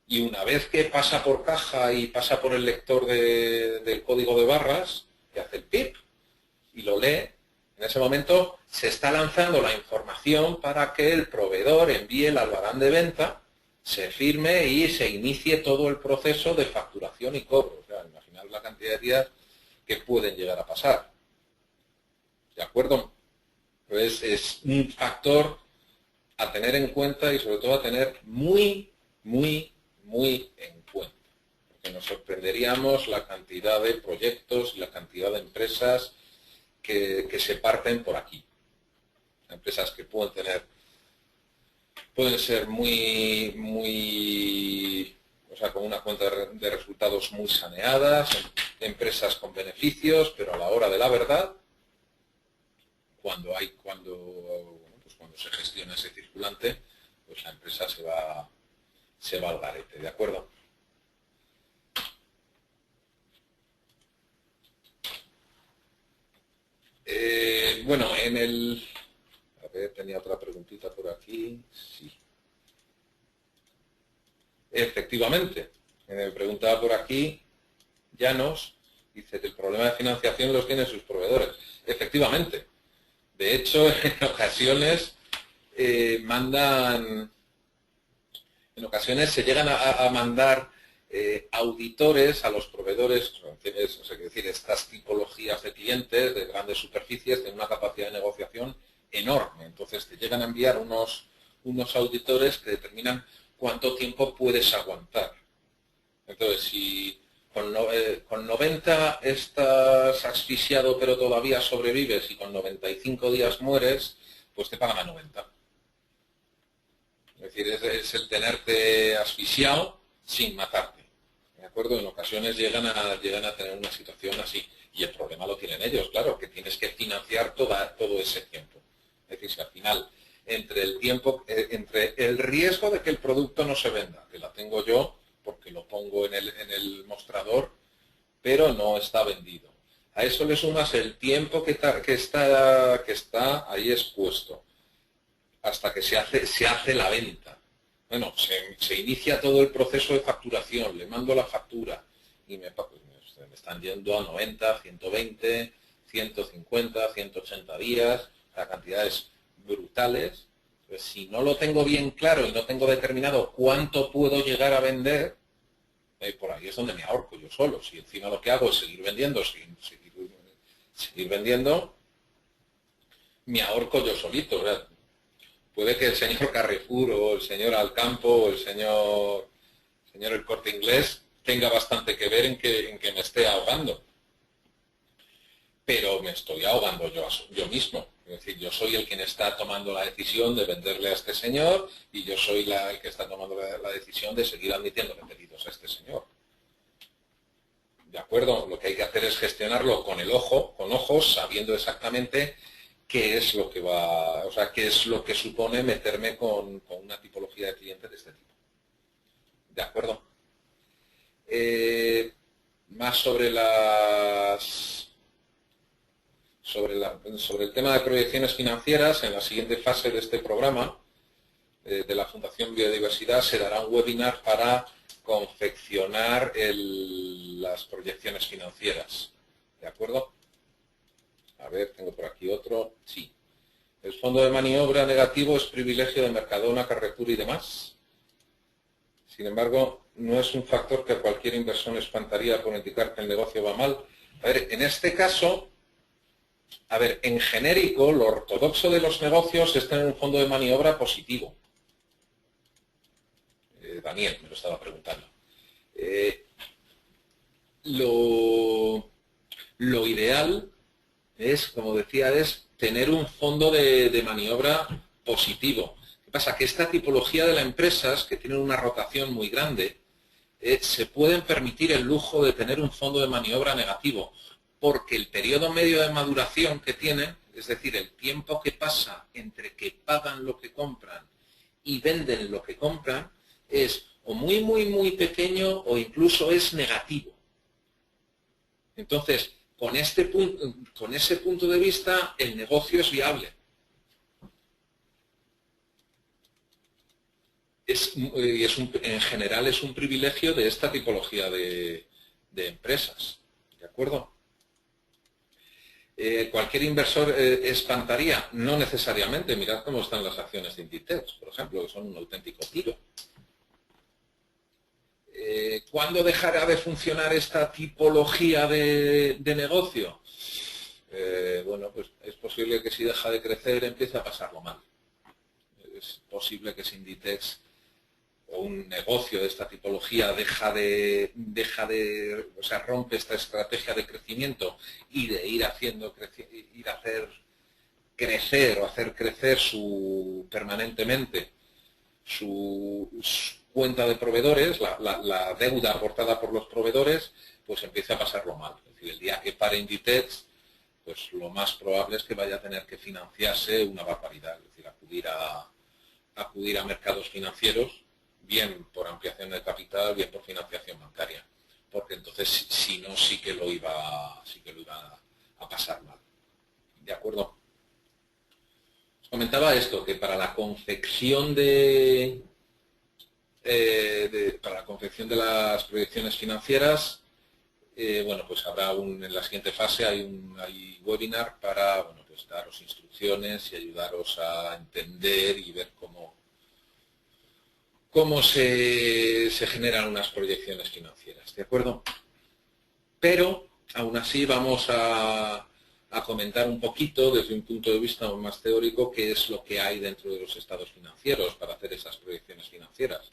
Y una vez que pasa por caja y pasa por el lector del código de barras, que hace el pip y lo lee, en ese momento se está lanzando la información para que el proveedor envíe el albarán de venta, se firme y se inicie todo el proceso de facturación y cobro. O sea, imaginaos la cantidad de días que pueden llegar a pasar. ¿De acuerdo? Pues es un factor a tener en cuenta y sobre todo a tener muy, muy, muy en cuenta. Porque nos sorprenderíamos la cantidad de proyectos y la cantidad de empresas que se parten por aquí. Empresas que pueden ser o sea, con una cuenta de resultados muy saneadas, empresas con beneficios, pero a la hora de la verdad, cuando se gestiona ese circulante, pues la empresa se va al garete, ¿de acuerdo? Bueno, a ver, tenía otra preguntita por aquí. Sí. Efectivamente, me preguntaba por aquí Llanos dice que el problema de financiación los tienen sus proveedores. Efectivamente. De hecho, en ocasiones se llegan a mandar auditores a los proveedores, es decir, estas tipologías de clientes de grandes superficies tienen una capacidad de negociación enorme. Entonces te llegan a enviar unos auditores que determinan cuánto tiempo puedes aguantar. Entonces, si con 90 estás asfixiado pero todavía sobrevives y con 95 días mueres, pues te pagan a 90. Es decir, es el tenerte asfixiado sin matarte. ¿De acuerdo? En ocasiones llegan a tener una situación así. Y el problema lo tienen ellos, claro, que tienes que financiar todo ese tiempo. Es decir, si al final, entre el riesgo de que el producto no se venda, que la tengo yo, porque lo pongo en el mostrador, pero no está vendido. A eso le sumas el tiempo que está ahí expuesto, hasta que se hace la venta. Bueno, se inicia todo el proceso de facturación, le mando la factura y me están yendo a 90, 120, 150, 180 días, a cantidades brutales. Pues si no lo tengo bien claro y no tengo determinado cuánto puedo llegar a vender, por ahí es donde me ahorco yo solo. Si encima lo que hago es seguir vendiendo, me ahorco yo solito. ¿Verdad? Puede que el señor Carrefour o el señor Alcampo o el señor El Corte Inglés tenga bastante que ver en que me esté ahogando. Pero me estoy ahogando yo mismo. Es decir, yo soy el quien está tomando la decisión de venderle a este señor y yo soy el que está tomando la decisión de seguir admitiéndole pedidos a este señor. ¿De acuerdo? Lo que hay que hacer es gestionarlo con ojos, sabiendo exactamente qué es lo qué es lo que supone meterme con una tipología de cliente de este tipo. ¿De acuerdo? Más sobre el tema de proyecciones financieras, en la siguiente fase de este programa de la Fundación Biodiversidad se dará un webinar para confeccionar las proyecciones financieras. ¿De acuerdo? A ver, tengo por aquí otro. Sí. El fondo de maniobra negativo es privilegio de Mercadona, Carrefour y demás. Sin embargo, no es un factor que a cualquier inversor espantaría por indicar que el negocio va mal. A ver, en este caso, en genérico, lo ortodoxo de los negocios es tener un fondo de maniobra positivo. Daniel me lo estaba preguntando. Lo ideal es, como decía, es tener un fondo de maniobra positivo. ¿Qué pasa? Que esta tipología de las empresas, que tienen una rotación muy grande, se pueden permitir el lujo de tener un fondo de maniobra negativo, porque el periodo medio de maduración que tienen, es decir, el tiempo que pasa entre que pagan lo que compran y venden lo que compran, es o muy, muy, muy pequeño o incluso es negativo. Entonces, con ese punto de vista, el negocio es viable. En general es un privilegio de esta tipología de empresas. ¿De acuerdo? ¿Cualquier inversor espantaría? No necesariamente. Mirad cómo están las acciones de Inditex, por ejemplo, que son un auténtico tiro. ¿Cuándo dejará de funcionar esta tipología de negocio? Bueno, pues es posible que si deja de crecer empiece a pasarlo mal. Es posible que si Inditex o un negocio de esta tipología rompe esta estrategia de crecimiento y de ir a hacer crecer permanentemente su cuenta de proveedores, la deuda aportada por los proveedores, pues empieza a pasarlo mal. Es decir, el día que pare Inditex, pues lo más probable es que vaya a tener que financiarse una barbaridad, es decir, acudir a mercados financieros, bien por ampliación de capital, bien por financiación bancaria, porque entonces si no sí que lo iba a pasar mal. ¿De acuerdo? Os comentaba esto, que para la confección de las proyecciones financieras bueno, pues habrá en la siguiente fase hay webinar para, bueno, pues daros instrucciones y ayudaros a entender y ver cómo se generan unas proyecciones financieras, ¿de acuerdo? Pero, aún así, vamos a comentar un poquito, desde un punto de vista más teórico, qué es lo que hay dentro de los estados financieros para hacer esas proyecciones financieras.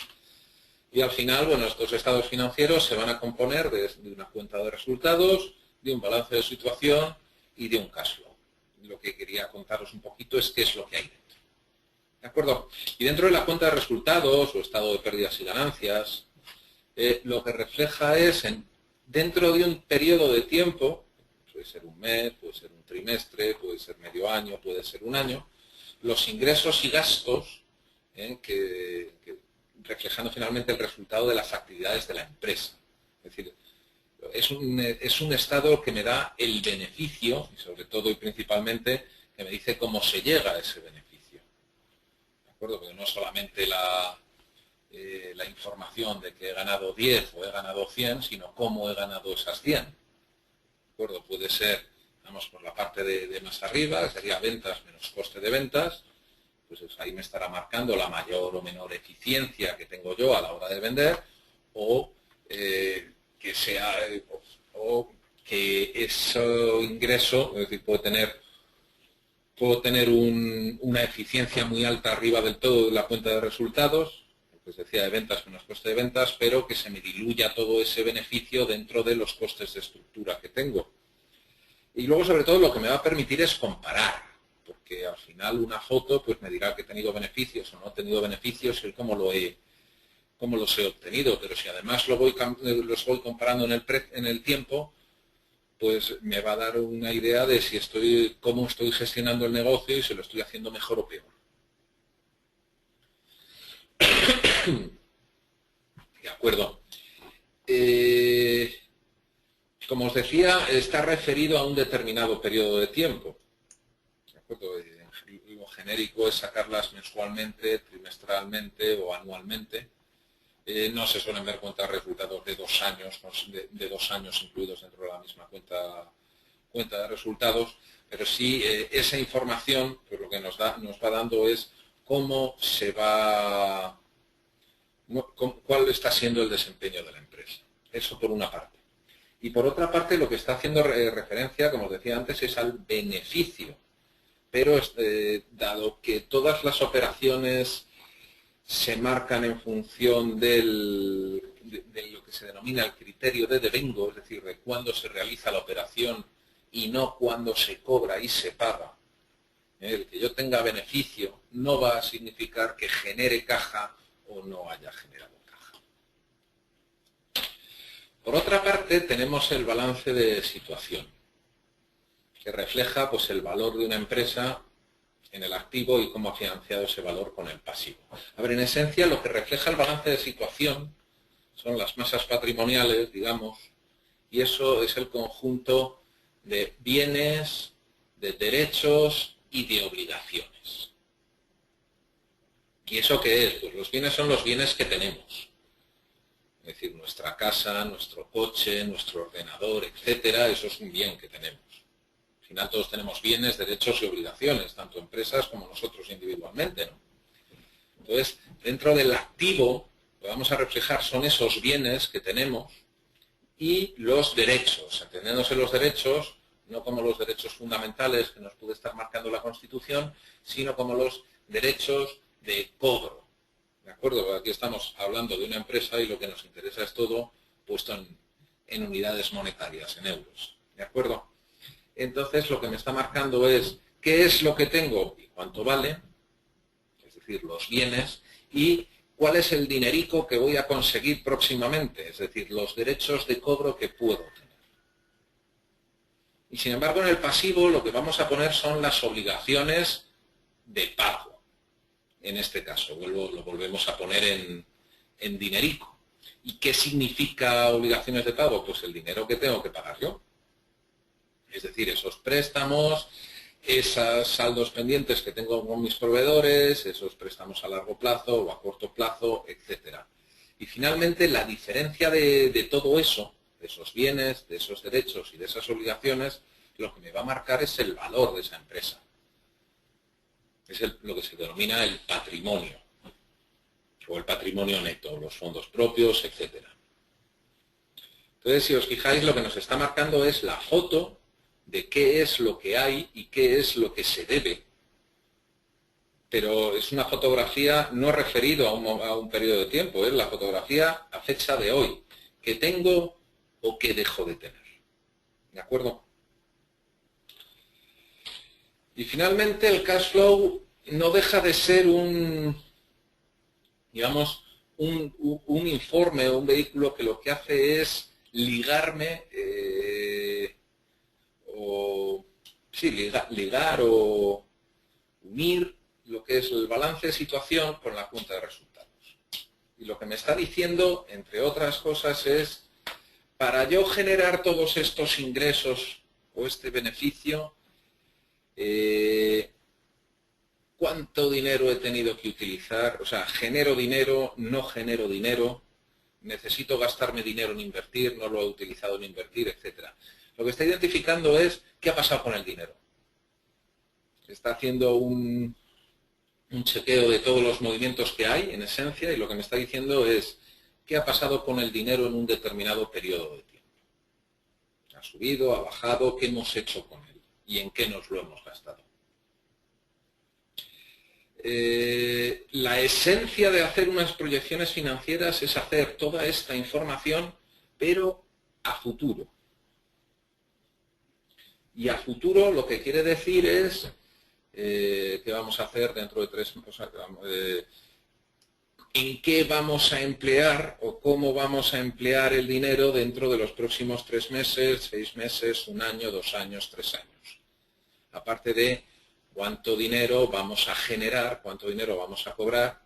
Y al final, bueno, estos estados financieros se van a componer de una cuenta de resultados, de un balance de situación y de un cash flow. Lo que quería contaros un poquito es qué es lo que hay dentro. ¿De acuerdo? Y dentro de la cuenta de resultados o estado de pérdidas y ganancias, lo que refleja es dentro de un periodo de tiempo, puede ser un mes, puede ser un trimestre, puede ser medio año, puede ser un año, los ingresos y gastos reflejando finalmente el resultado de las actividades de la empresa. Es decir, es un estado que me da el beneficio, y sobre todo y principalmente, que me dice cómo se llega a ese beneficio. ¿De acuerdo? Porque no solamente la información de que he ganado 10 o he ganado 100, sino cómo he ganado esas 100. ¿De acuerdo? Puede ser, vamos por la parte de más arriba, sería ventas menos coste de ventas, pues ahí me estará marcando la mayor o menor eficiencia que tengo yo a la hora de vender, o que ese ingreso, es decir, puedo tener una eficiencia muy alta arriba del todo de la cuenta de resultados, lo que os decía de ventas menos coste de ventas, pero que se me diluya todo ese beneficio dentro de los costes de estructura que tengo. Y luego, sobre todo, lo que me va a permitir es comparar, porque al final una foto pues me dirá que he tenido beneficios o no he tenido beneficios y cómo los he obtenido, pero si además los voy comparando en el tiempo, pues me va a dar una idea de cómo estoy gestionando el negocio y si lo estoy haciendo mejor o peor. De acuerdo. Como os decía, está referido a un determinado periodo de tiempo. ¿De acuerdo? Lo genérico es sacarlas mensualmente, trimestralmente o anualmente. No se suelen ver cuentas de resultados de 2 años, de 2 años incluidos dentro de la misma cuenta de resultados, pero sí esa información, pues lo que nos va dando es cuál está siendo el desempeño de la empresa. Eso por una parte. Y por otra parte, lo que está haciendo referencia, como os decía antes, es al beneficio. Pero dado que todas las operaciones se marcan en función de lo que se denomina el criterio de devengo, es decir, de cuándo se realiza la operación y no cuándo se cobra y se paga. El que yo tenga beneficio no va a significar que genere caja o no haya generado caja. Por otra parte, tenemos el balance de situación, que refleja pues, el valor de una empresa en el activo y cómo ha financiado ese valor con el pasivo. A ver, en esencia, lo que refleja el balance de situación son las masas patrimoniales, digamos, y eso es el conjunto de bienes, de derechos y de obligaciones. ¿Y eso qué es? Pues los bienes son los bienes que tenemos. Es decir, nuestra casa, nuestro coche, nuestro ordenador, etcétera, eso es un bien que tenemos. Al final todos tenemos bienes, derechos y obligaciones, tanto empresas como nosotros individualmente, ¿no? Entonces, dentro del activo, lo que vamos a reflejar son esos bienes que tenemos y los derechos, entendiéndose los derechos, no como los derechos fundamentales que nos puede estar marcando la Constitución, sino como los derechos de cobro. ¿De acuerdo? Aquí estamos hablando de una empresa y lo que nos interesa es todo puesto en unidades monetarias, en euros. ¿De acuerdo? Entonces, lo que me está marcando es qué es lo que tengo y cuánto vale, es decir, los bienes, y cuál es el dinerico que voy a conseguir próximamente, es decir, los derechos de cobro que puedo tener. Y sin embargo, en el pasivo lo que vamos a poner son las obligaciones de pago. En este caso, lo volvemos a poner en dinerico. ¿Y qué significa obligaciones de pago? Pues el dinero que tengo que pagar yo. Es decir, esos préstamos, esos saldos pendientes que tengo con mis proveedores, esos préstamos a largo plazo o a corto plazo, etc. Y finalmente, la diferencia de todo eso, de esos bienes, de esos derechos y de esas obligaciones, lo que me va a marcar es el valor de esa empresa. Es lo que se denomina el patrimonio, o el patrimonio neto, los fondos propios, etc. Entonces, si os fijáis, lo que nos está marcando es la foto de qué es lo que hay y qué es lo que se debe. Pero es una fotografía no referido a un periodo de tiempo, es la fotografía a fecha de hoy, que tengo o que dejo de tener. ¿De acuerdo? Y finalmente el cash flow no deja de ser digamos, un informe o un vehículo que lo que hace es ligarme, ligar o unir lo que es el balance de situación con la cuenta de resultados. Y lo que me está diciendo, entre otras cosas, es, para yo generar todos estos ingresos o este beneficio, ¿cuánto dinero he tenido que utilizar? O sea, ¿genero dinero? ¿No genero dinero? ¿Necesito gastarme dinero en invertir? ¿No lo he utilizado en invertir? Etcétera. Lo que está identificando es qué ha pasado con el dinero. Está haciendo un chequeo de todos los movimientos que hay, en esencia, y lo que me está diciendo es qué ha pasado con el dinero en un determinado periodo de tiempo. ¿Ha subido? ¿Ha bajado? ¿Qué hemos hecho con él? ¿Y en qué nos lo hemos gastado? La esencia de hacer unas proyecciones financieras es hacer toda esta información, pero a futuro. Y a futuro lo que quiere decir es qué vamos a hacer dentro de 3 meses, en qué vamos a emplear o cómo vamos a emplear el dinero dentro de los próximos 3 meses, 6 meses, 1 año, 2 años, 3 años. Aparte de cuánto dinero vamos a generar, cuánto dinero vamos a cobrar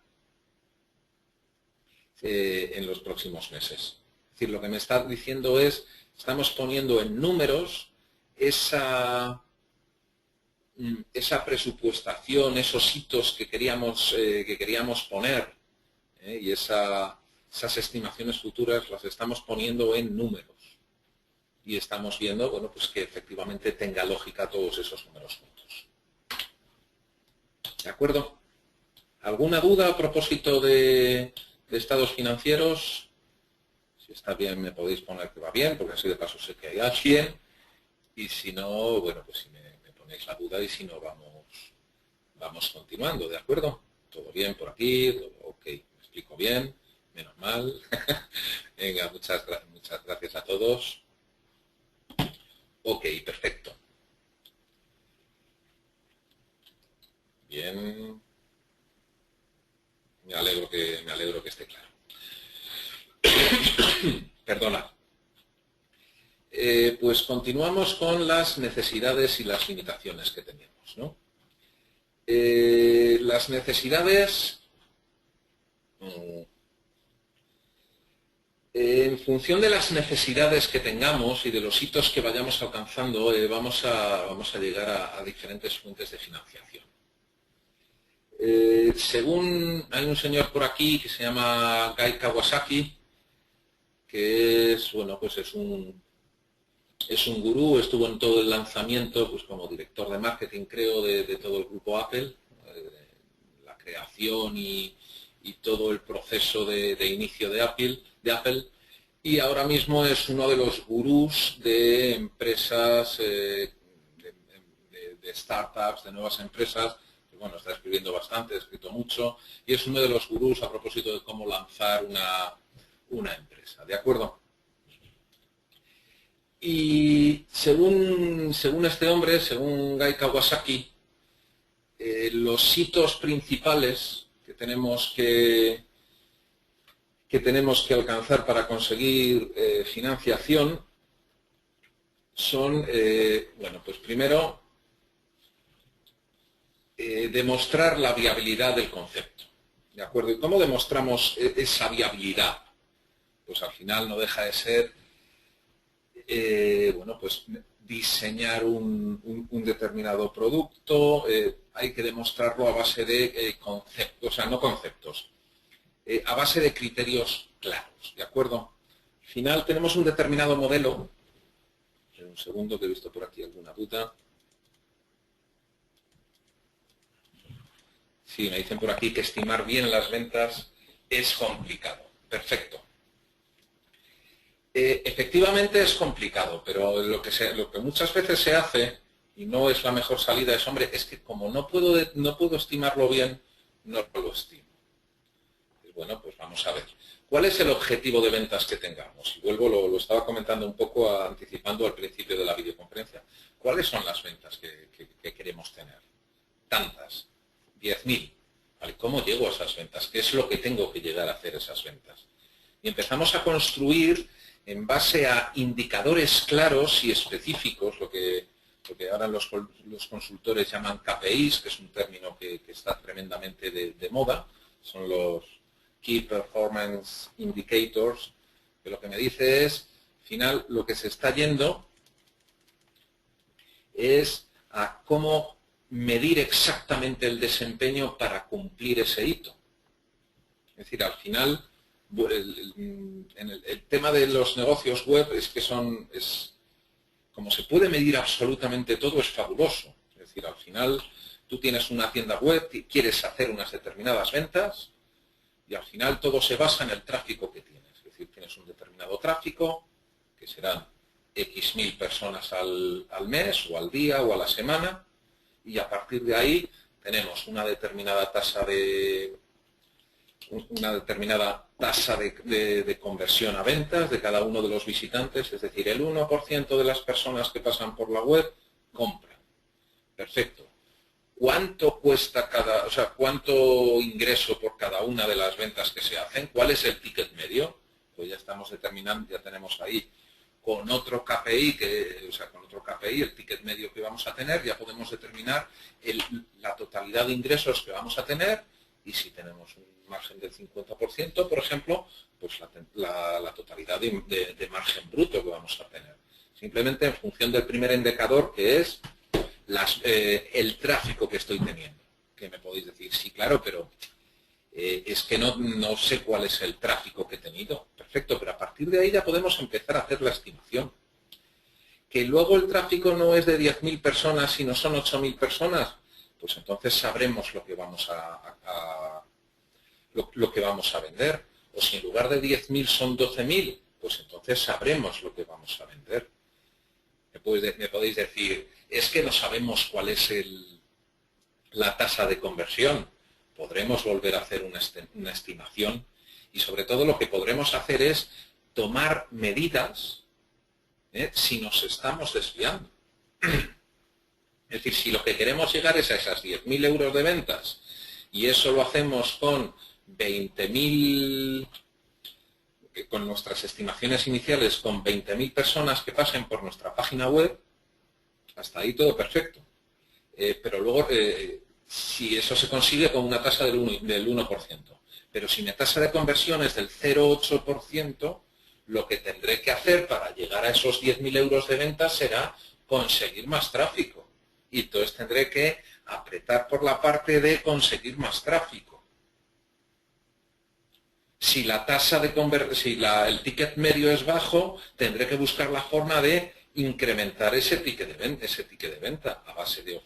en los próximos meses. Es decir, lo que me está diciendo es, estamos poniendo en números esa presupuestación, esos hitos que queríamos poner, y esas estimaciones futuras las estamos poniendo en números. Y estamos viendo, bueno, pues que efectivamente tenga lógica todos esos números juntos. ¿De acuerdo? ¿Alguna duda a propósito de estados financieros? Si está bien me podéis poner que va bien, porque así de paso sé que hay alguien. Y si no, bueno, pues si me ponéis la duda y si no vamos continuando, ¿de acuerdo? ¿Todo bien por aquí? ¿Todo ok? ¿Me explico bien? Menos mal. Venga, muchas gracias a todos. Ok, perfecto. Bien. Me alegro que esté claro. Perdona. Pues continuamos con las necesidades y las limitaciones que tenemos, ¿no? Las necesidades, en función de las necesidades que tengamos y de los hitos que vayamos alcanzando, vamos a llegar a diferentes fuentes de financiación. Según hay un señor por aquí que se llama Guy Kawasaki, que es, bueno, pues es un gurú, estuvo en todo el lanzamiento, pues como director de marketing, creo, de todo el grupo Apple, la creación y todo el proceso de inicio de Apple, y ahora mismo es uno de los gurús de empresas, de startups, de nuevas empresas. Bueno, está escribiendo bastante, ha escrito mucho, y es uno de los gurús a propósito de cómo lanzar una empresa, ¿de acuerdo? Y según este hombre, según Guy Kawasaki, los hitos principales que tenemos que alcanzar para conseguir financiación son, bueno, pues primero, demostrar la viabilidad del concepto, ¿de acuerdo? ¿Y cómo demostramos esa viabilidad? Pues al final no deja de ser, bueno, pues diseñar un determinado producto, hay que demostrarlo a base de conceptos, o sea, no conceptos, a base de criterios claros, ¿de acuerdo? final tenemos un determinado modelo. Un segundo, que he visto por aquí alguna duda. Sí, me dicen por aquí que estimar bien las ventas es complicado. Perfecto. Efectivamente es complicado, pero lo que muchas veces se hace, y no es la mejor salida, es, hombre, es que como no puedo estimarlo bien, no lo estimo. Bueno, pues vamos a ver. ¿Cuál es el objetivo de ventas que tengamos? Y vuelvo, lo estaba comentando un poco anticipando al principio de la videoconferencia. ¿Cuáles son las ventas que queremos tener? Tantas. 10.000. ¿Vale? ¿Cómo llego a esas ventas? ¿Qué es lo que tengo que llegar a hacer esas ventas? Y empezamos a construir en base a indicadores claros y específicos, lo que ahora los consultores llaman KPIs, que es un término que está tremendamente de moda. Son los Key Performance Indicators, que lo que me dice es, al final, lo que se está yendo es a cómo medir exactamente el desempeño para cumplir ese hito. Es decir, al final, el tema de los negocios web es que como se puede medir absolutamente todo, es fabuloso. Es decir, al final, tú tienes una tienda web y quieres hacer unas determinadas ventas, y al final todo se basa en el tráfico que tienes. Es decir, tienes un determinado tráfico, que serán X mil personas al mes, o al día, o a la semana, y a partir de ahí tenemos una determinada tasa de conversión a ventas de cada uno de los visitantes, es decir, el 1% de las personas que pasan por la web compran. Perfecto. ¿Cuánto cuesta cuánto ingreso por cada una de las ventas que se hacen? ¿Cuál es el ticket medio? Pues ya estamos determinando, ya tenemos ahí con otro KPI, el ticket medio que vamos a tener, ya podemos determinar la totalidad de ingresos que vamos a tener, y si tenemos un margen del 50%, por ejemplo, pues la totalidad de margen bruto que vamos a tener. Simplemente en función del primer indicador, que es el tráfico que estoy teniendo. Que me podéis decir, sí, claro, pero es que no sé cuál es el tráfico que he tenido. Perfecto, pero a partir de ahí ya podemos empezar a hacer la estimación. Que luego el tráfico no es de 10.000 personas, sino son 8.000 personas, pues entonces sabremos lo que vamos a vender. O si en lugar de 10.000 son 12.000, pues entonces sabremos lo que vamos a vender. Me podéis decir, es que no sabemos cuál es la tasa de conversión. Podremos volver a hacer una estimación, y sobre todo lo que podremos hacer es tomar medidas si nos estamos desviando. Es decir, si lo que queremos llegar es a esas 10.000 euros de ventas, y eso lo hacemos con 20.000, con nuestras estimaciones iniciales, con 20.000 personas que pasen por nuestra página web, hasta ahí todo perfecto. Pero luego, si eso se consigue con una tasa del 1%. Pero si mi tasa de conversión es del 0,8%, lo que tendré que hacer para llegar a esos 10.000 euros de ventas será conseguir más tráfico. Y entonces tendré que apretar por la parte de conseguir más tráfico. Si la tasa de conversión, el ticket medio es bajo, tendré que buscar la forma de incrementar ese ticket de venta a base de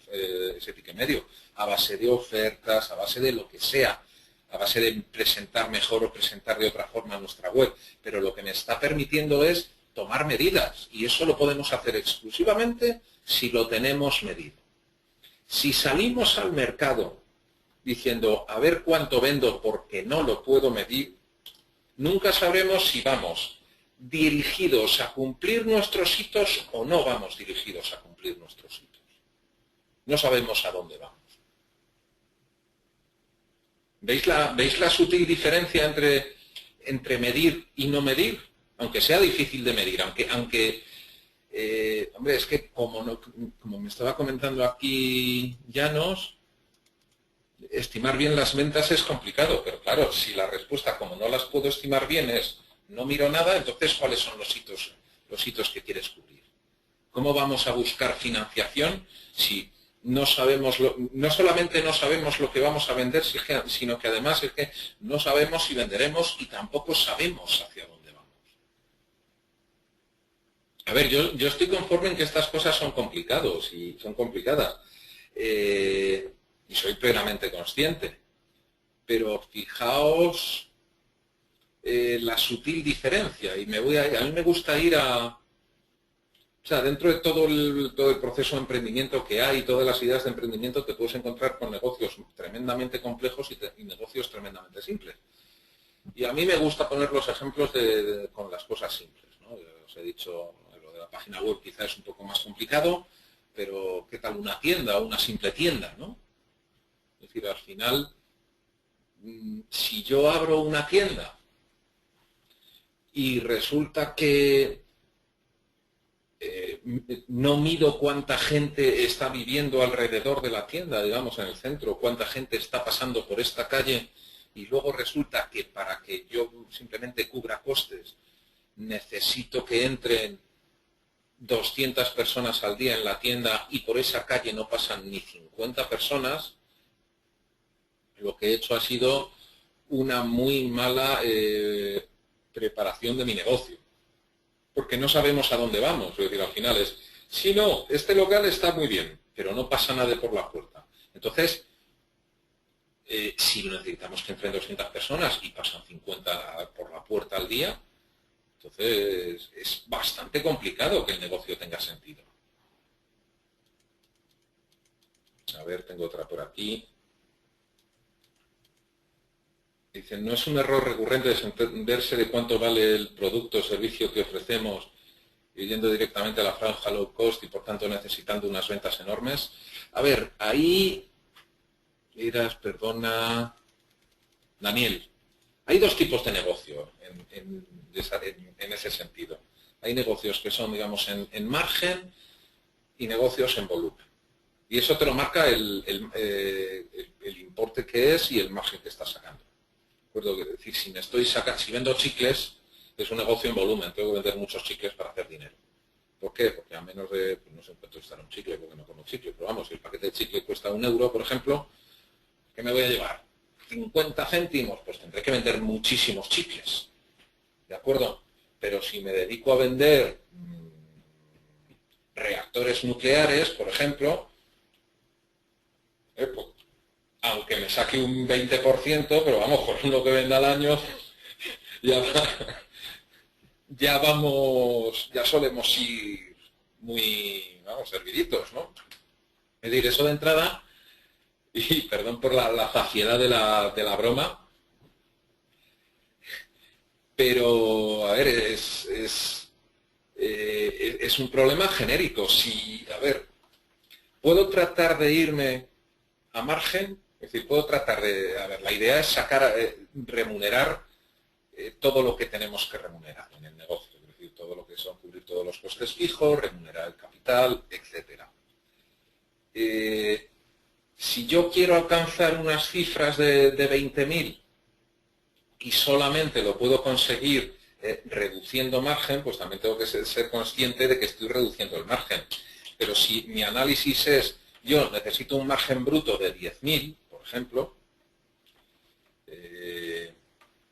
ese ticket medio, a base de ofertas, a base de lo que sea, a base de presentar mejor o presentar de otra forma nuestra web. Pero lo que me está permitiendo es tomar medidas, y eso lo podemos hacer exclusivamente si lo tenemos medido. Si salimos al mercado diciendo a ver cuánto vendo porque no lo puedo medir, nunca sabremos si vamos dirigidos a cumplir nuestros hitos o no vamos dirigidos a cumplir nuestros hitos. No sabemos a dónde vamos. ¿Veis la sutil diferencia entre medir y no medir? Aunque sea difícil de medir, aunque hombre, es que como me estaba comentando aquí Llanos, estimar bien las ventas es complicado, pero claro, si la respuesta, como no las puedo estimar bien, es no miro nada, entonces ¿cuáles son los hitos que quieres cubrir? ¿Cómo vamos a buscar financiación si no solamente no sabemos lo que vamos a vender, sino que además es que no sabemos si venderemos y tampoco sabemos hacia dónde vamos? A ver, yo estoy conforme en que estas cosas son complicados y son complicadas. Y soy plenamente consciente. Pero fijaos la sutil diferencia. Y a mí me gusta ir a... O sea, dentro de todo el proceso de emprendimiento que hay, todas las ideas de emprendimiento, te puedes encontrar con negocios tremendamente complejos y negocios tremendamente simples. Y a mí me gusta poner los ejemplos con las cosas simples, ¿no? Os he dicho, lo de la página web quizás es un poco más complicado, pero ¿qué tal una tienda o una simple tienda, ¿no? Es decir, al final, si yo abro una tienda y resulta que no mido cuánta gente está viviendo alrededor de la tienda, digamos, en el centro, cuánta gente está pasando por esta calle, y luego resulta que para que yo simplemente cubra costes necesito que entren 200 personas al día en la tienda y por esa calle no pasan ni 50 personas, lo que he hecho ha sido una muy mala preparación de mi negocio. Porque no sabemos a dónde vamos. Es decir, al final es, si no, este local está muy bien, pero no pasa nadie por la puerta. Entonces, si necesitamos que entren 200 personas y pasan 50 por la puerta al día, entonces es bastante complicado que el negocio tenga sentido. A ver, tengo otra por aquí. Dicen, no es un error recurrente desentenderse de cuánto vale el producto o servicio que ofrecemos y yendo directamente a la franja low cost y por tanto necesitando unas ventas enormes. A ver, ahí, perdona, Daniel, hay dos tipos de negocio en ese sentido. Hay negocios que son, digamos, en margen y negocios en volumen. Y eso te lo marca el importe que es y el margen que estás sacando. Es decir, si vendo chicles, es un negocio en volumen, tengo que vender muchos chicles para hacer dinero. ¿Por qué? Porque a menos de, pues no sé cuánto está un chicle, porque no como chicle, pero vamos, si el paquete de chicle cuesta €1, por ejemplo, ¿qué me voy a llevar? 50 céntimos, pues tendré que vender muchísimos chicles, ¿de acuerdo? Pero si me dedico a vender reactores nucleares, por ejemplo, pues, aunque me saque un 20%, pero vamos, con lo que venda al año, ya solemos ir muy, vamos, serviditos, ¿no? Es decir, eso de entrada, y perdón por la faciedad de la broma, pero, a ver, es un problema genérico. Si, a ver, puedo tratar de irme a margen, es decir, puedo tratar de, a ver, la idea es remunerar todo lo que tenemos que remunerar en el negocio, es decir, todo lo que son cubrir todos los costes fijos, remunerar el capital, etcétera. Si yo quiero alcanzar unas cifras de 20.000 y solamente lo puedo conseguir reduciendo margen, pues también tengo que ser consciente de que estoy reduciendo el margen. Pero si mi análisis es, yo necesito un margen bruto de 10.000, por ejemplo,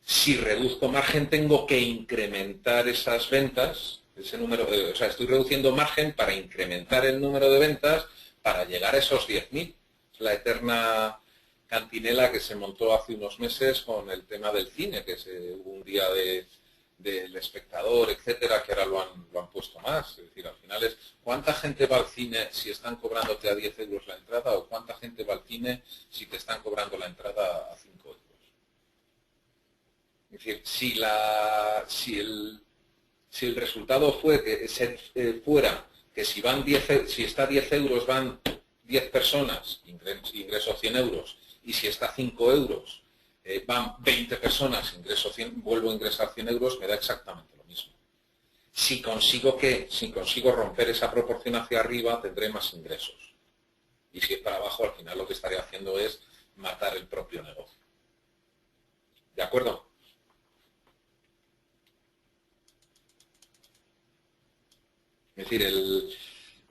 si reduzco margen tengo que incrementar esas ventas, ese número, o sea, estoy reduciendo margen para incrementar el número de ventas para llegar a esos 10.000. La eterna cantinela que se montó hace unos meses con el tema del cine, que hubo un día del espectador, etcétera, que ahora lo han puesto más. Es decir, al final es ¿cuánta gente va al cine si están cobrándote a 10 euros la entrada o cuánta gente va al cine si te están cobrando la entrada a 5 euros? Es decir, si el resultado fuera que si está a 10 euros van 10 personas, ingreso 100 euros, y si está a 5 euros van 20 personas, vuelvo a ingresar 100 euros, me da exactamente lo mismo. Si consigo romper esa proporción hacia arriba, tendré más ingresos. Y si es para abajo, al final lo que estaré haciendo es matar el propio negocio. ¿De acuerdo? Es decir,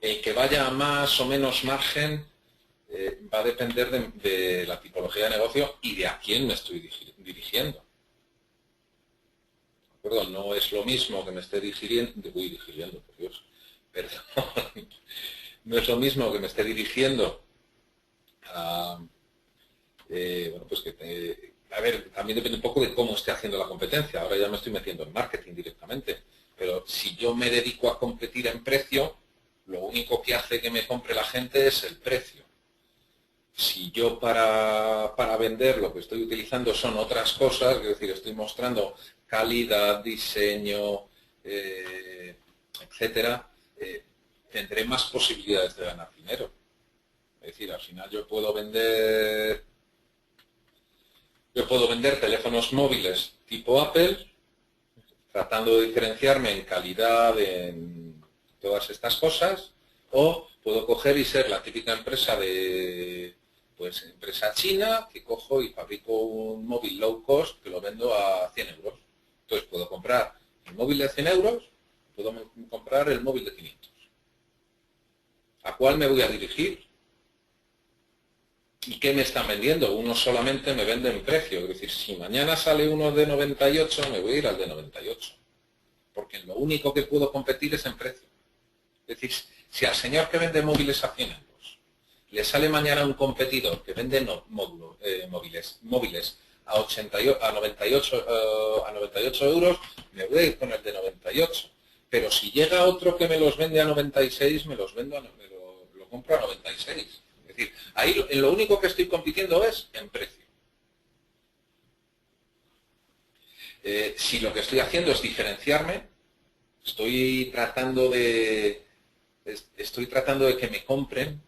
el que vaya a más o menos margen va a depender de la tipología de negocio y de a quién me estoy dirigiendo. acuerdo? No es lo mismo que me esté digiriendo, por Dios, perdón. No es lo mismo que me esté dirigiendo a, bueno, pues a ver, también depende un poco de cómo esté haciendo la competencia. Ahora ya me estoy metiendo en marketing directamente, pero si yo me dedico a competir en precio, lo único que hace que me compre la gente es el precio. Si yo para vender lo que estoy utilizando son otras cosas, es decir, estoy mostrando calidad, diseño, etcétera, tendré más posibilidades de ganar dinero. Es decir, al final yo puedo vender teléfonos móviles tipo Apple, tratando de diferenciarme en calidad, en todas estas cosas, o puedo coger y ser la típica empresa empresa china, que cojo y fabrico un móvil low cost que lo vendo a 100 euros. Entonces puedo comprar el móvil de 100 euros, puedo comprar el móvil de 500. ¿A cuál me voy a dirigir? ¿Y qué me están vendiendo? Uno solamente me vende en precio. Es decir, si mañana sale uno de 98, me voy a ir al de 98. Porque lo único que puedo competir es en precio. Es decir, si al señor que vende móviles a 100 euros le sale mañana un competidor que vende móviles a 98 euros, me voy a ir con el de 98. Pero si llega otro que me los vende a 96, lo compro a 96. Es decir, ahí en lo único que estoy compitiendo es en precio. Si lo que estoy haciendo es diferenciarme, estoy tratando de que me compren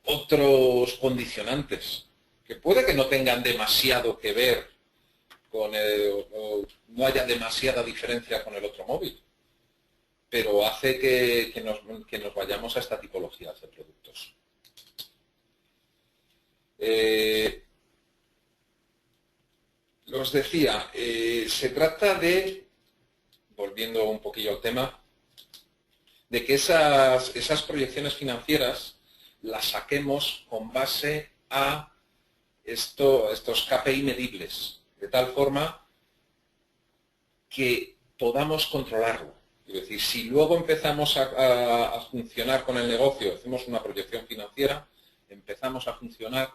otros condicionantes que puede que no tengan demasiado que ver con o no haya demasiada diferencia con el otro móvil, pero hace que nos vayamos a esta tipología de productos. Os decía, se trata de, volviendo un poquillo al tema, de que esas proyecciones financieras las saquemos con base a estos KPI medibles, de tal forma que podamos controlarlo. Es decir, si luego empezamos a funcionar con el negocio, hacemos una proyección financiera, empezamos a funcionar,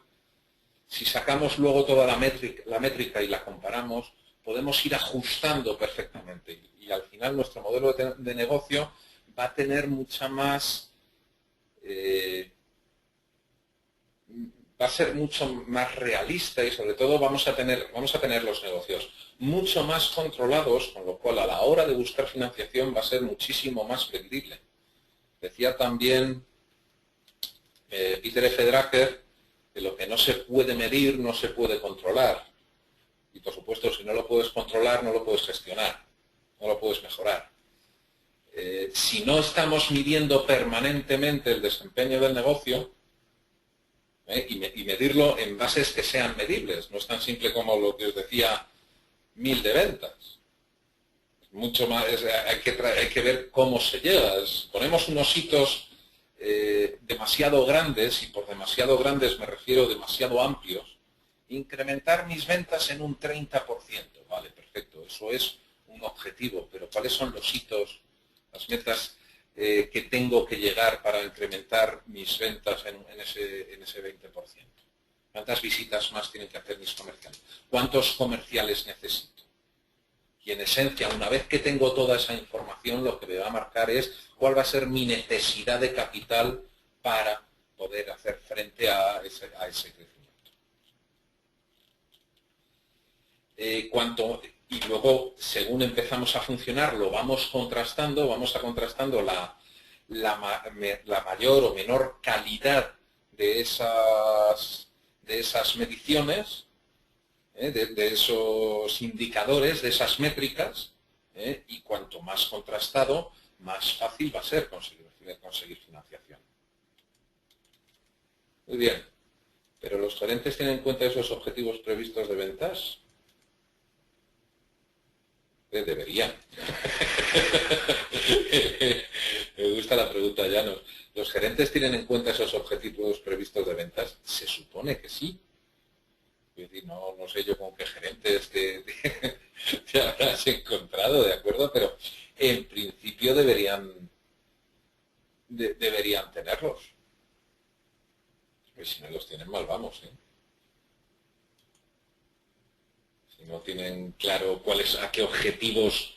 si sacamos luego toda la métrica y la comparamos, podemos ir ajustando perfectamente. Y al final nuestro modelo de negocio va a tener mucha más... va a ser mucho más realista y sobre todo vamos a tener los negocios mucho más controlados, con lo cual a la hora de buscar financiación va a ser muchísimo más creíble. Decía también Peter F. Drucker que lo que no se puede medir no se puede controlar. Y por supuesto, si no lo puedes controlar, no lo puedes gestionar, no lo puedes mejorar. Si no estamos midiendo permanentemente el desempeño del negocio, y medirlo en bases que sean medibles, no es tan simple como lo que os decía 1000 de ventas. Mucho más, hay que ver cómo se llega. Ponemos unos hitos demasiado grandes, y por demasiado grandes me refiero demasiado amplios. Incrementar mis ventas en un 30%. Vale, perfecto, eso es un objetivo, pero ¿cuáles son los hitos, las metas que tengo que llegar para incrementar mis ventas en ese 20%? ¿Cuántas visitas más tienen que hacer mis comerciales? ¿Cuántos comerciales necesito? Y en esencia, una vez que tengo toda esa información, lo que me va a marcar es cuál va a ser mi necesidad de capital para poder hacer frente a ese crecimiento. Y luego, según empezamos a funcionar, lo vamos a contrastando la mayor o menor calidad de esas mediciones, de esos indicadores, de esas métricas, y cuanto más contrastado, más fácil va a ser conseguir financiación. Muy bien, pero ¿los gerentes tienen en cuenta esos objetivos previstos de ventas? Deberían. Me gusta la pregunta, Llanos. ¿Los gerentes tienen en cuenta esos objetivos previstos de ventas? Se supone que sí. Es decir, no sé yo con qué gerentes te habrás encontrado, ¿de acuerdo? Pero en principio deberían tenerlos. Pues si no los tienen mal vamos, ¿eh? Si no tienen claro a qué objetivos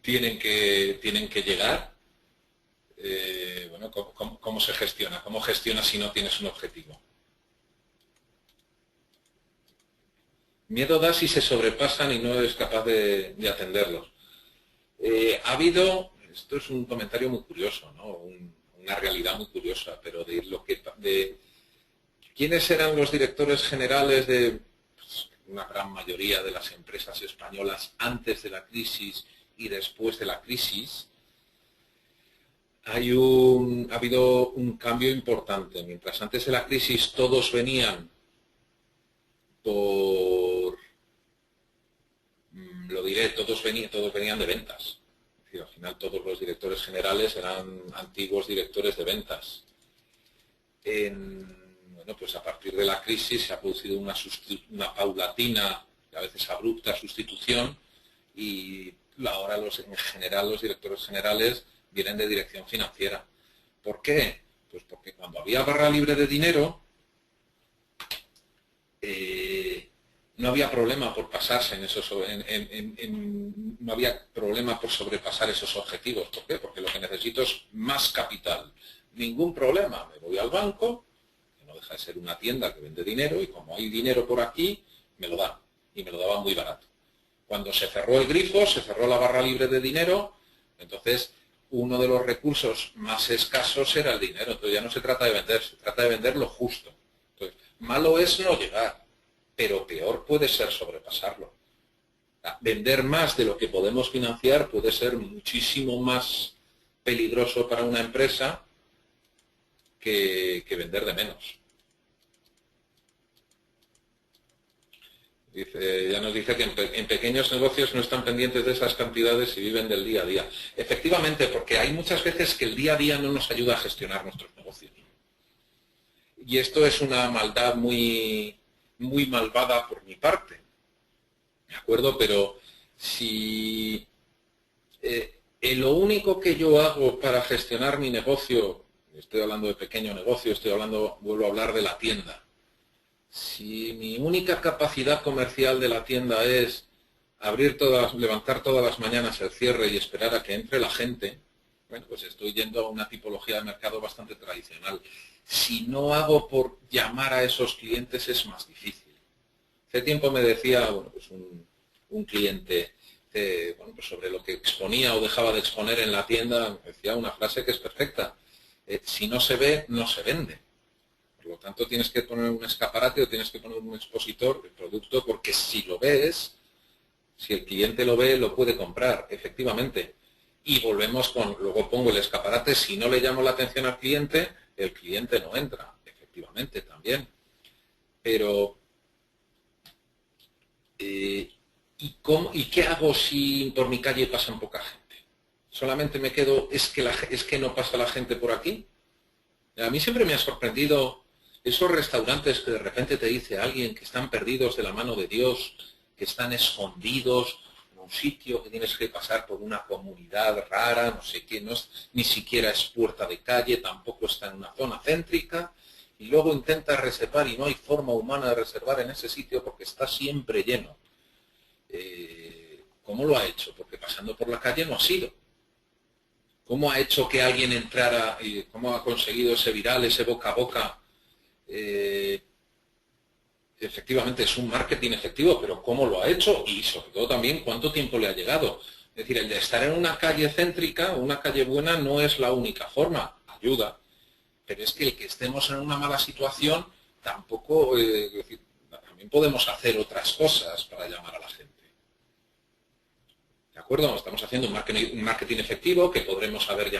tienen que llegar, bueno, ¿cómo se gestiona? ¿Cómo gestionas si no tienes un objetivo? Miedo da si se sobrepasan y no eres capaz de atenderlos. Esto es un comentario muy curioso, ¿no? Una realidad muy curiosa, pero de quiénes eran los directores generales de una gran mayoría de las empresas españolas antes de la crisis y después de la crisis, ha habido un cambio importante. Mientras antes de la crisis todos venían todos venían de ventas. Es decir, al final todos los directores generales eran antiguos directores de ventas. Bueno, pues a partir de la crisis se ha producido una paulatina y a veces abrupta sustitución y ahora en general los directores generales vienen de dirección financiera. ¿Por qué? Pues porque cuando había barra libre de dinero no había problema por pasarse no había problema por sobrepasar esos objetivos. ¿Por qué? Porque lo que necesito es más capital. Ningún problema. Me voy al banco, que no deja de ser una tienda que vende dinero, y como hay dinero por aquí, me lo dan. Y me lo daban muy barato. Cuando se cerró el grifo, se cerró la barra libre de dinero, entonces uno de los recursos más escasos era el dinero. Entonces ya no se trata de vender, se trata de vender lo justo. Entonces, malo es no llegar, pero peor puede ser sobrepasarlo. Vender más de lo que podemos financiar puede ser muchísimo más peligroso para una empresa que vender de menos. Ya nos dice que en pequeños negocios no están pendientes de esas cantidades y viven del día a día. Efectivamente, porque hay muchas veces que el día a día no nos ayuda a gestionar nuestros negocios. Y esto es una maldad muy malvada por mi parte. ¿De acuerdo? Pero si lo único que yo hago para gestionar mi negocio, estoy hablando de pequeño negocio, vuelvo a hablar de la tienda. Si mi única capacidad comercial de la tienda es levantar todas las mañanas el cierre y esperar a que entre la gente, bueno, pues estoy yendo a una tipología de mercado bastante tradicional. Si no hago por llamar a esos clientes es más difícil. Hace tiempo me decía, bueno, pues un cliente, bueno, pues sobre lo que exponía o dejaba de exponer en la tienda, me decía una frase que es perfecta. Si no se ve, no se vende. Por lo tanto, tienes que poner un escaparate o tienes que poner un expositor del producto, porque si lo ves, si el cliente lo ve, lo puede comprar, efectivamente. Y volvemos luego pongo el escaparate, si no le llamo la atención al cliente, el cliente no entra, efectivamente, también. Pero, ¿y qué hago si por mi calle pasan poca gente? ¿Solamente me quedo, es que no pasa la gente por aquí? A mí siempre me ha sorprendido esos restaurantes que de repente te dice alguien que están perdidos de la mano de Dios, que están escondidos en un sitio, que tienes que pasar por una comunidad rara, no sé qué, ni siquiera es puerta de calle, tampoco está en una zona céntrica, y luego intentas reservar y no hay forma humana de reservar en ese sitio porque está siempre lleno. ¿Cómo lo ha hecho? Porque pasando por la calle no ha sido. ¿Cómo ha hecho que alguien entrara y cómo ha conseguido ese viral, ese boca a boca? Efectivamente es un marketing efectivo, pero ¿cómo lo ha hecho? Y sobre todo también cuánto tiempo le ha llegado. Es decir, el de estar en una calle céntrica, una calle buena, no es la única forma, ayuda. Pero es que el que estemos en una mala situación, tampoco, es decir, también podemos hacer otras cosas para llamar a la gente. ¿De acuerdo? Estamos haciendo un marketing efectivo que podremos haber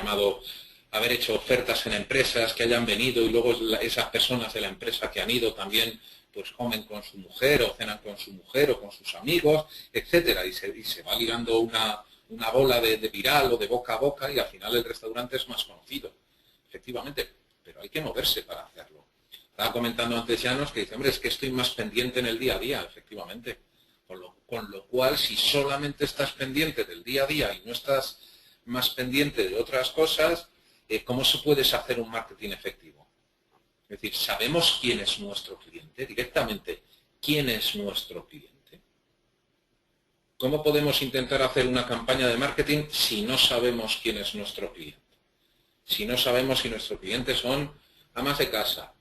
hecho ofertas en empresas que hayan venido y luego esas personas de la empresa que han ido también pues comen con su mujer o cenan con su mujer o con sus amigos, etcétera, y se va ligando una bola de viral o de boca a boca y al final el restaurante es más conocido, efectivamente, pero hay que moverse para hacerlo. Estaba comentando antes Llanos que dice, hombre, es que estoy más pendiente en el día a día, efectivamente. Con lo cual, si solamente estás pendiente del día a día y no estás más pendiente de otras cosas, ¿cómo se puede hacer un marketing efectivo? Es decir, ¿sabemos quién es nuestro cliente? Directamente, ¿quién es nuestro cliente? ¿Cómo podemos intentar hacer una campaña de marketing si no sabemos quién es nuestro cliente? Si no sabemos si nuestro cliente son amas de casa,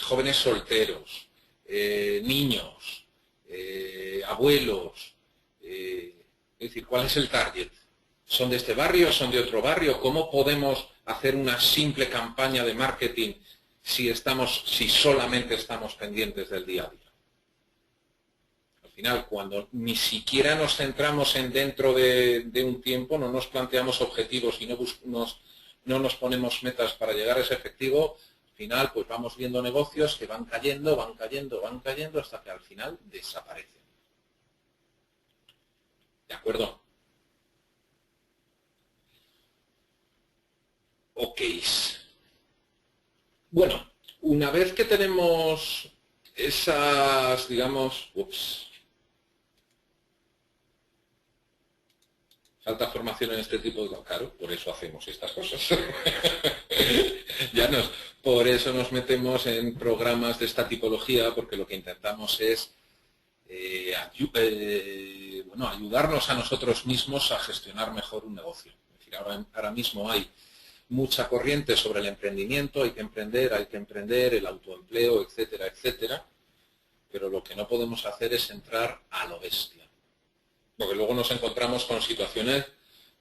jóvenes solteros, niños, abuelos, es decir, ¿cuál es el target? ¿Son de este barrio? ¿Son de otro barrio? ¿Cómo podemos hacer una simple campaña de marketing si solamente estamos pendientes del día a día? Al final, cuando ni siquiera nos centramos en dentro de un tiempo, no nos planteamos objetivos y no nos ponemos metas para llegar a ese objetivo, al final pues vamos viendo negocios que van cayendo, hasta que al final desaparecen. ¿De acuerdo? Ok. Bueno, una vez que tenemos esas, digamos, falta formación en este tipo de... Claro, por eso hacemos estas cosas. Por eso nos metemos en programas de esta tipología, porque lo que intentamos es ayudarnos a nosotros mismos a gestionar mejor un negocio. Es decir, ahora mismo hay mucha corriente sobre el emprendimiento, hay que emprender, el autoempleo, etcétera, etcétera, pero lo que no podemos hacer es entrar a lo bestia. Porque luego nos encontramos con situaciones,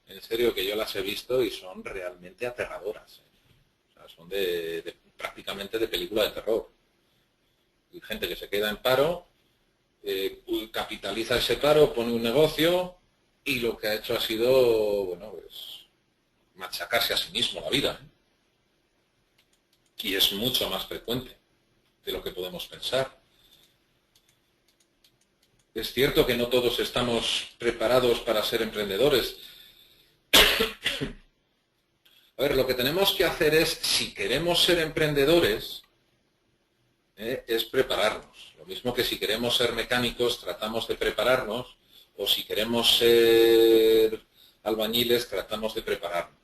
en serio, que yo las he visto y son realmente aterradoras. O sea, son prácticamente de película de terror. Hay gente que se queda en paro, capitaliza ese paro, pone un negocio y lo que ha hecho ha sido, bueno, pues machacarse a sí mismo la vida. Y es mucho más frecuente de lo que podemos pensar. Es cierto que no todos estamos preparados para ser emprendedores. A ver, lo que tenemos que hacer es, si queremos ser emprendedores, es prepararnos. Lo mismo que si queremos ser mecánicos, tratamos de prepararnos, o si queremos ser albañiles, tratamos de prepararnos.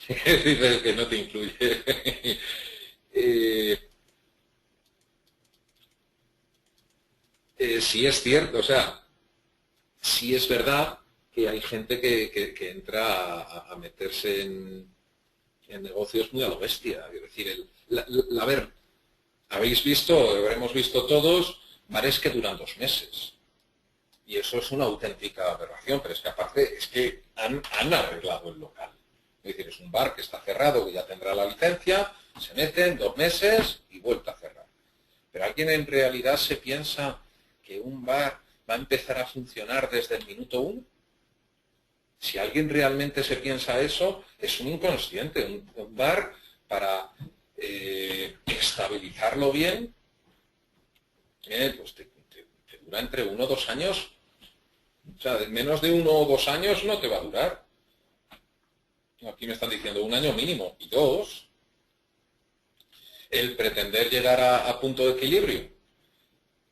Dices que no te influye. Sí es cierto, o sea, sí es verdad que hay gente que entra a meterse en negocios muy a lo bestia. Es decir, a ver, habéis visto, habremos visto todos, bares que duran 2 meses. Y eso es una auténtica aberración, pero es que aparte es que han arreglado el local. Es decir, es un bar que está cerrado, que ya tendrá la licencia, se meten 2 meses y vuelta a cerrar. Pero alguien en realidad se piensa que un bar va a empezar a funcionar desde el minuto 1. Si alguien realmente se piensa eso, es un inconsciente. Un bar, para estabilizarlo bien, pues te dura entre 1 o 2 años. O sea, menos de 1 o 2 años no te va a durar. Aquí me están diciendo 1 año mínimo y 2. El pretender llegar a punto de equilibrio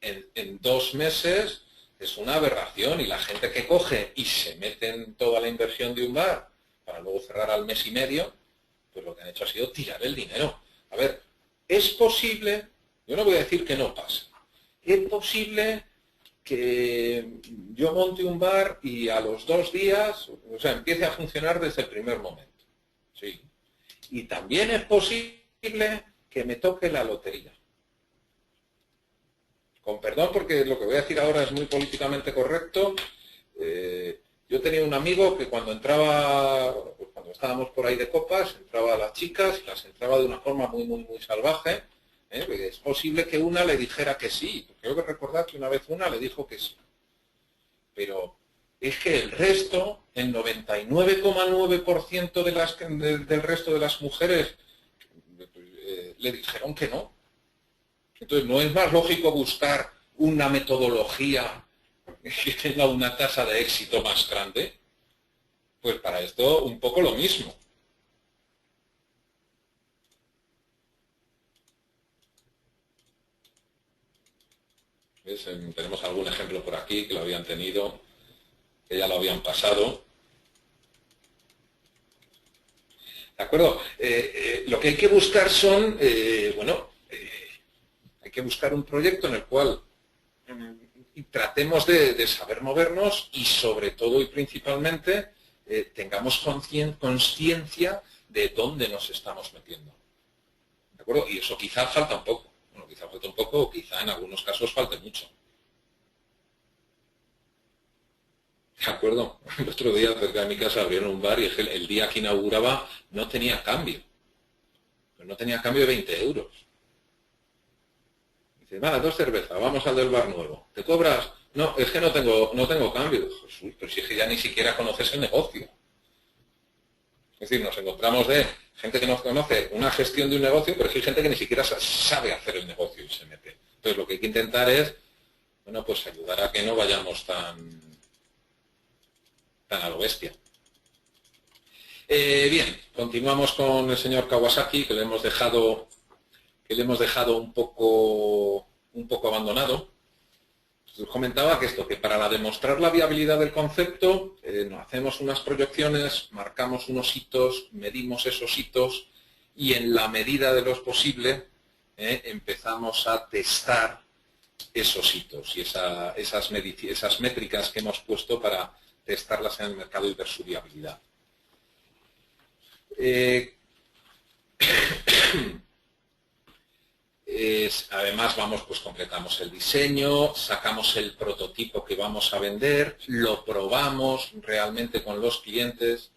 en 2 meses es una aberración, y la gente que coge y se mete en toda la inversión de un bar para luego cerrar al mes y medio, pues lo que han hecho ha sido tirar el dinero. A ver, es posible, yo no voy a decir que no pase, es posible que yo monte un bar y a los 2 días, o sea, empiece a funcionar desde el primer momento. Sí. Y también es posible que me toque la lotería. Con perdón, porque lo que voy a decir ahora es muy políticamente correcto. Yo tenía un amigo que cuando estábamos por ahí de copas, entraba a las chicas y las entraba de una forma muy, muy, muy salvaje. Es posible que una le dijera que sí. Creo que recordar que una vez una le dijo que sí. Pero es que el resto, el 99,9% del resto de las mujeres, le dijeron que no. Entonces, ¿no es más lógico buscar una metodología que tenga una tasa de éxito más grande? Pues para esto un poco lo mismo. ¿Ves? Tenemos algún ejemplo por aquí que lo habían tenido, que ya lo habían pasado. ¿De acuerdo? Lo que hay que buscar son, hay que buscar un proyecto en el cual tratemos de saber movernos y sobre todo y principalmente tengamos conciencia de dónde nos estamos metiendo. ¿De acuerdo? Y eso quizá falta un poco. Bueno, quizá falta un poco o quizá en algunos casos falte mucho. ¿De acuerdo? El otro día cerca de mi casa abrieron un bar y el día que inauguraba no tenía cambio. Pero no tenía cambio de 20 euros. Dice, vale, 2 cervezas, vamos al del bar nuevo. ¿Te cobras? No, es que no tengo cambio. Jesús, pero si es que ya ni siquiera conoces el negocio. Es decir, nos encontramos de gente que no conoce una gestión de un negocio, pero es que hay gente que ni siquiera sabe hacer el negocio y se mete. Entonces lo que hay que intentar es, bueno, pues ayudar a que no vayamos tan a lo bestia. Bien, continuamos con el señor Kawasaki, que le hemos dejado un poco abandonado. Os comentaba que para demostrar la viabilidad del concepto, nos hacemos unas proyecciones, marcamos unos hitos, medimos esos hitos y en la medida de lo posible empezamos a testar esos hitos y esas métricas que hemos puesto para testarlas en el mercado y ver su viabilidad. Además, pues completamos el diseño, sacamos el prototipo que vamos a vender, lo probamos realmente con los clientes,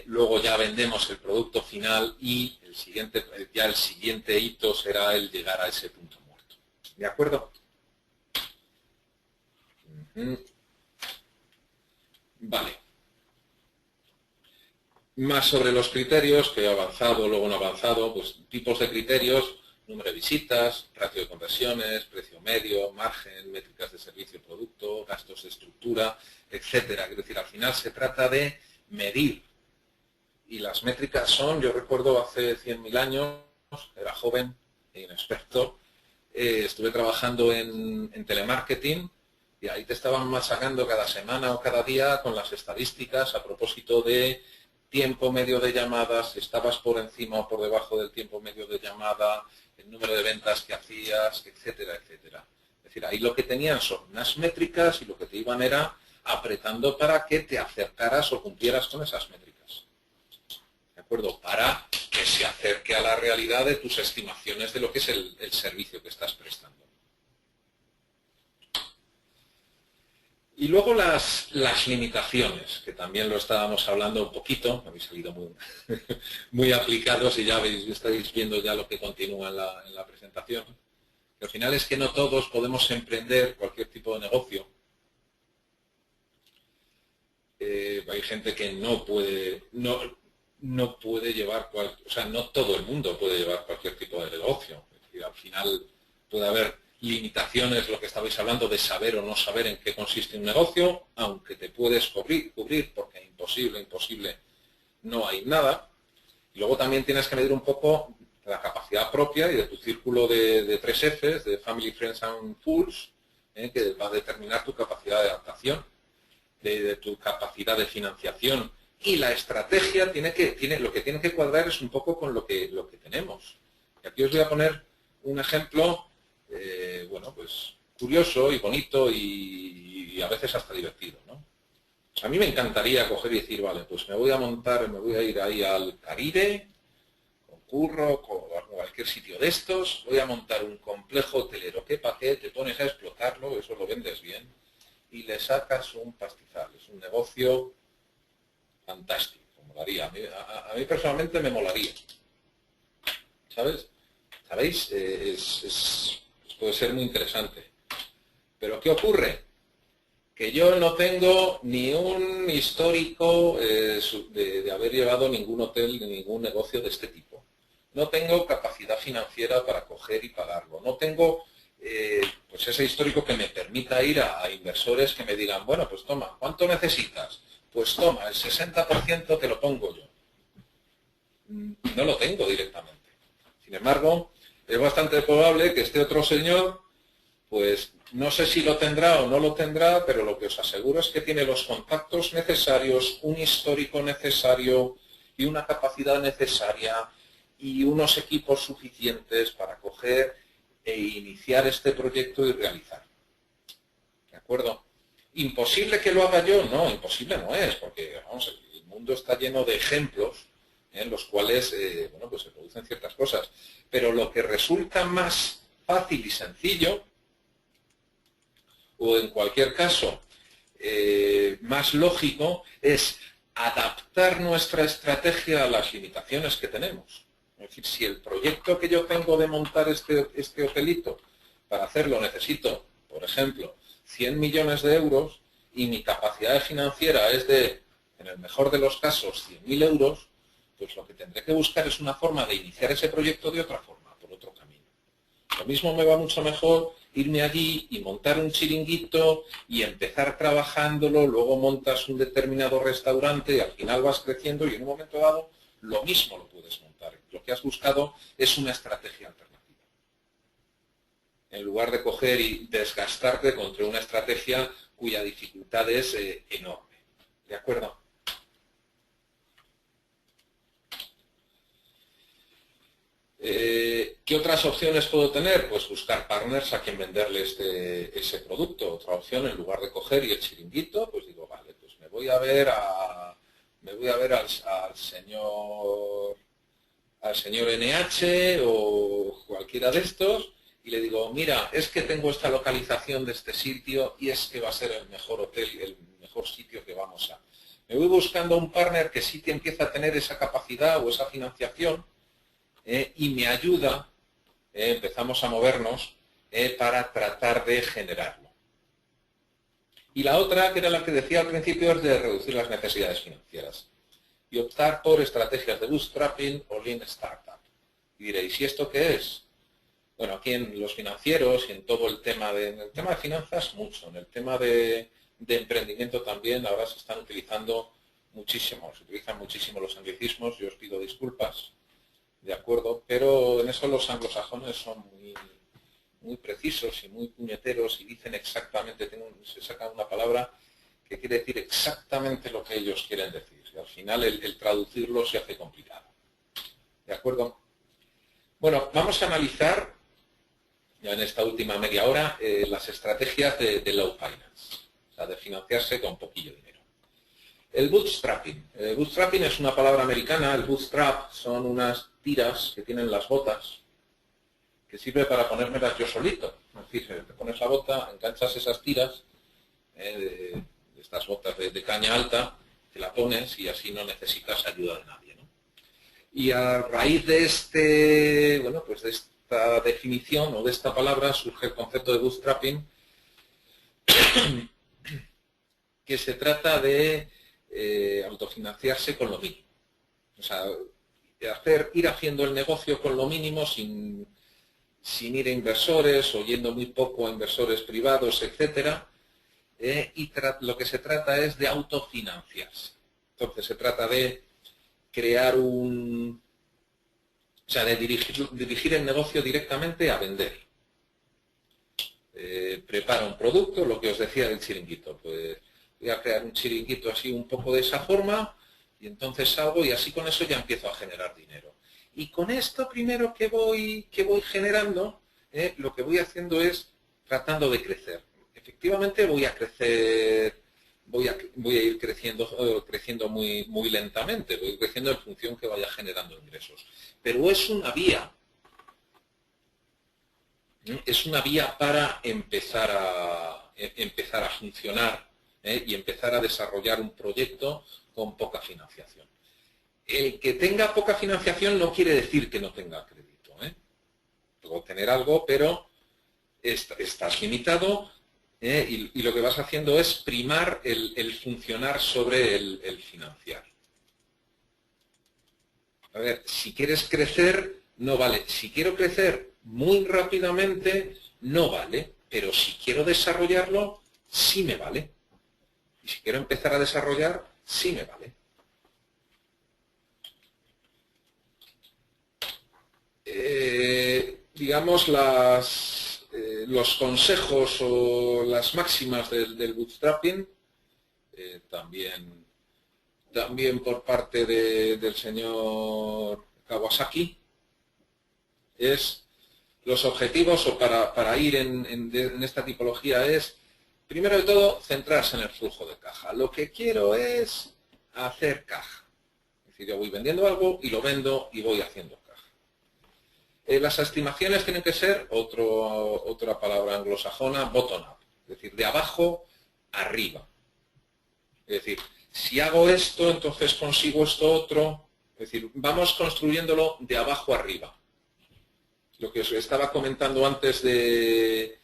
luego ya vendemos el producto final y el siguiente hito será el llegar a ese punto muerto. ¿De acuerdo? Vale. Más sobre los criterios, que he avanzado, luego no he avanzado, pues tipos de criterios, número de visitas, ratio de conversiones, precio medio, margen, métricas de servicio producto, gastos de estructura, etcétera. Es decir, al final se trata de medir. Y las métricas son, yo recuerdo hace 100.000 años, era joven e inexperto, estuve trabajando en telemarketing y ahí te estaban machacando cada semana o cada día con las estadísticas a propósito de tiempo medio de llamadas, si estabas por encima o por debajo del tiempo medio de llamada, el número de ventas que hacías, etcétera, etcétera. Es decir, ahí lo que tenían son unas métricas y lo que te iban era apretando para que te acercaras o cumplieras con esas métricas. ¿De acuerdo? Para que se acerque a la realidad de tus estimaciones de lo que es el servicio que estás prestando. Y luego las limitaciones, que también lo estábamos hablando un poquito, habéis salido muy aplicados y ya estáis viendo ya lo que continúa en la presentación. Y al final es que no todos podemos emprender cualquier tipo de negocio. Hay gente que no puede llevar, no todo el mundo puede llevar cualquier tipo de negocio. Es decir, al final puede haber limitaciones, lo que estabais hablando de saber o no saber en qué consiste un negocio, aunque te puedes cubrir porque imposible, no hay nada. Y luego también tienes que medir un poco la capacidad propia y de tu círculo de 3 Fs, de Family, Friends and Fools, que va a determinar tu capacidad de adaptación, de tu capacidad de financiación. Y la estrategia lo que tiene que cuadrar es un poco con lo que tenemos. Y aquí os voy a poner un ejemplo pues curioso y bonito y a veces hasta divertido, ¿no? A mí me encantaría coger y decir, vale, pues me voy a ir ahí al Caribe, con curro, con cualquier sitio de estos, voy a montar un complejo hotelero, ¿qué paquete? Te pones a explotarlo, eso lo vendes bien, y le sacas un pastizal, es un negocio fantástico, molaría. A mí personalmente me molaría, ¿sabes? ¿Sabéis? Puede ser muy interesante. Pero ¿qué ocurre? Que yo no tengo ni un histórico de haber llevado ningún hotel ni ningún negocio de este tipo. No tengo capacidad financiera para coger y pagarlo. No tengo pues ese histórico que me permita ir a inversores que me digan, bueno, pues toma, ¿cuánto necesitas? Pues toma, el 60% te lo pongo yo. No lo tengo directamente. Sin embargo, es bastante probable que este otro señor pues no sé si lo tendrá o no lo tendrá, pero lo que os aseguro es que tiene los contactos necesarios, un histórico necesario y una capacidad necesaria y unos equipos suficientes para coger e iniciar este proyecto y realizar. ¿De acuerdo? ¿Imposible que lo haga yo? No, imposible no es, porque vamos, el mundo está lleno de ejemplos en los cuales bueno, pues se producen ciertas cosas. Pero lo que resulta más fácil y sencillo, o en cualquier caso más lógico, es adaptar nuestra estrategia a las limitaciones que tenemos. Es decir, si el proyecto que yo tengo de montar este hotelito, para hacerlo necesito, por ejemplo, 100 millones de euros y mi capacidad financiera es de, en el mejor de los casos, 100.000 euros, pues lo que tendré que buscar es una forma de iniciar ese proyecto de otra forma, por otro camino. Lo mismo me va mucho mejor irme allí y montar un chiringuito y empezar trabajándolo, luego montas un determinado restaurante y al final vas creciendo y en un momento dado lo mismo lo puedes montar. Lo que has buscado es una estrategia alternativa. En lugar de coger y desgastarte contra una estrategia cuya dificultad es enorme. ¿De acuerdo? ¿Qué otras opciones puedo tener? Pues buscar partners a quien venderle ese producto. Otra opción, en lugar de coger y el chiringuito, pues digo, vale, pues me voy a ver al señor NH o cualquiera de estos y le digo, mira, es que tengo esta localización de este sitio y es que va a ser el mejor hotel, el mejor sitio que vamos a. Me voy buscando un partner que sí que empieza a tener esa capacidad o esa financiación y me ayuda, empezamos a movernos para tratar de generarlo. Y la otra, que era la que decía al principio, es de reducir las necesidades financieras y optar por estrategias de bootstrapping o lean startup. Y diréis, ¿y esto qué es? Bueno, aquí en los financieros y en todo el tema de finanzas, mucho. En el tema de emprendimiento también, ahora se están utilizando muchísimo, se utilizan muchísimo los anglicismos, yo os pido disculpas, ¿de acuerdo? Pero en eso los anglosajones son muy precisos y muy puñeteros y dicen exactamente, se saca una palabra que quiere decir exactamente lo que ellos quieren decir. Y al final el traducirlo se hace complicado. ¿De acuerdo? Bueno, vamos a analizar ya en esta última media hora las estrategias de low finance, o sea, de financiarse con poquillo dinero. El bootstrapping. El bootstrapping es una palabra americana. El bootstrap son unas tiras que tienen las botas que sirve para ponérmelas yo solito. Es decir, te pones la bota, enganchas esas tiras de estas botas de caña alta, te la pones y así no necesitas ayuda de nadie, ¿no? Y a raíz de pues de esta definición o de esta palabra surge el concepto de bootstrapping, que se trata de autofinanciarse con lo mínimo. O sea, ir haciendo el negocio con lo mínimo sin ir a inversores o yendo muy poco a inversores privados, etcétera. Y lo que se trata es de autofinanciarse. Entonces se trata de crear de dirigir el negocio directamente a vender. Prepara un producto, lo que os decía del chiringuito, pues voy a crear un chiringuito así un poco de esa forma y entonces salgo y así con eso ya empiezo a generar dinero. Y con esto primero que voy generando, lo que voy haciendo es tratando de crecer. Efectivamente voy a crecer, voy a ir creciendo muy lentamente, voy a ir creciendo en función que vaya generando ingresos. Pero es una vía. Es una vía para empezar a funcionar y empezar a desarrollar un proyecto con poca financiación. El que tenga poca financiación no quiere decir que no tenga crédito. Puedo tener algo, pero estás limitado y lo que vas haciendo es primar el funcionar sobre el financiar. A ver, si quieres crecer, no vale. Si quiero crecer muy rápidamente, no vale. Pero si quiero desarrollarlo, sí me vale. Y si quiero empezar a desarrollar, sí me vale. Digamos, las los consejos o las máximas del bootstrapping, también por parte del señor Kawasaki, es los objetivos o para ir en esta tipología es, primero de todo, centrarse en el flujo de caja. Lo que quiero es hacer caja. Es decir, yo voy vendiendo algo y lo vendo y voy haciendo caja. Las estimaciones tienen que ser, otra palabra anglosajona, bottom-up. Es decir, de abajo arriba. Es decir, si hago esto, entonces consigo esto otro. Es decir, vamos construyéndolo de abajo arriba. Lo que os estaba comentando antes del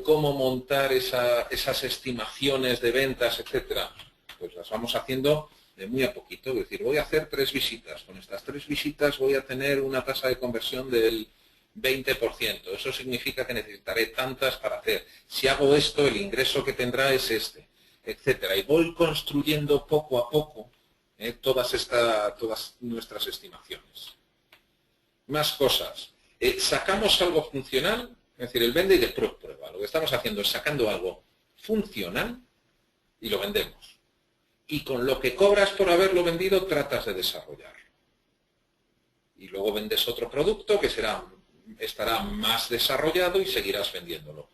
cómo montar esas estimaciones de ventas, etcétera, pues las vamos haciendo de muy a poquito. Es decir, voy a hacer 3 visitas. Con estas 3 visitas voy a tener una tasa de conversión del 20%. Eso significa que necesitaré tantas para hacer. Si hago esto, el ingreso que tendrá es este, etcétera. Y voy construyendo poco a poco todas nuestras estimaciones. Más cosas. Sacamos algo funcional, es decir, el vende y después prueba. Lo que estamos haciendo es sacando algo funcional y lo vendemos. Y con lo que cobras por haberlo vendido tratas de desarrollar. Y luego vendes otro producto que estará más desarrollado y seguirás vendiéndolo.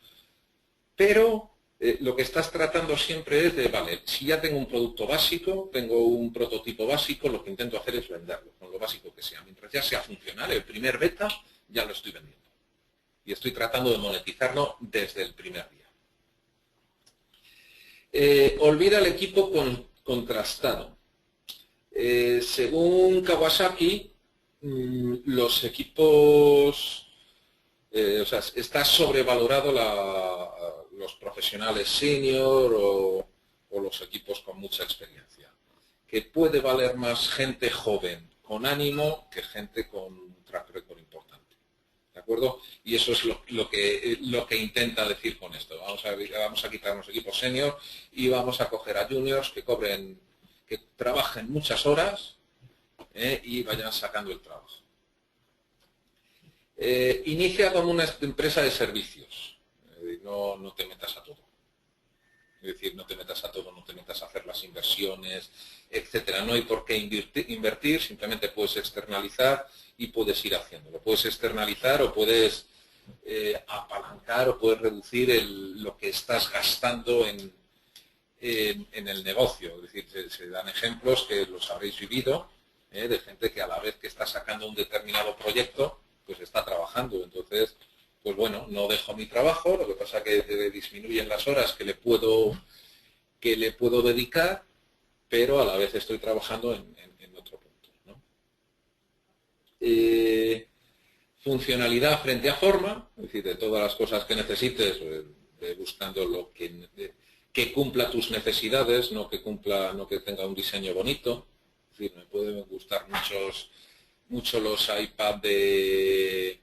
Pero lo que estás tratando siempre es de, vale, si ya tengo un producto básico, tengo un prototipo básico, lo que intento hacer es venderlo, con lo básico que sea. Mientras ya sea funcional, el primer beta ya lo estoy vendiendo. Y estoy tratando de monetizarlo desde el primer día. Olvida el equipo contrastado. Según Kawasaki, los equipos, o sea, está sobrevalorado los profesionales senior o los equipos con mucha experiencia. Que puede valer más gente joven con ánimo que gente con un track record importante. ¿De acuerdo? Y eso es lo que intenta decir con esto. Vamos a quitar los equipos senior y vamos a coger a juniors que trabajen muchas horas y vayan sacando el trabajo. Inicia como una empresa de servicios. No te metas a todo. Es decir, no te metas a todo, no te metas a hacer las inversiones, etcétera. No hay por qué invertir, simplemente puedes externalizar y puedes ir haciéndolo. Puedes externalizar o puedes apalancar o puedes reducir lo que estás gastando en el negocio. Es decir, se dan ejemplos que los habréis vivido, de gente que a la vez que está sacando un determinado proyecto, pues está trabajando. Entonces, pues bueno, no dejo mi trabajo, lo que pasa que disminuyen las horas que le puedo dedicar, pero a la vez estoy trabajando en otro punto, ¿no? Funcionalidad frente a forma, es decir, de todas las cosas que necesites, buscando lo que cumpla tus necesidades, no que tenga un diseño bonito. Es decir, me pueden gustar mucho los iPad de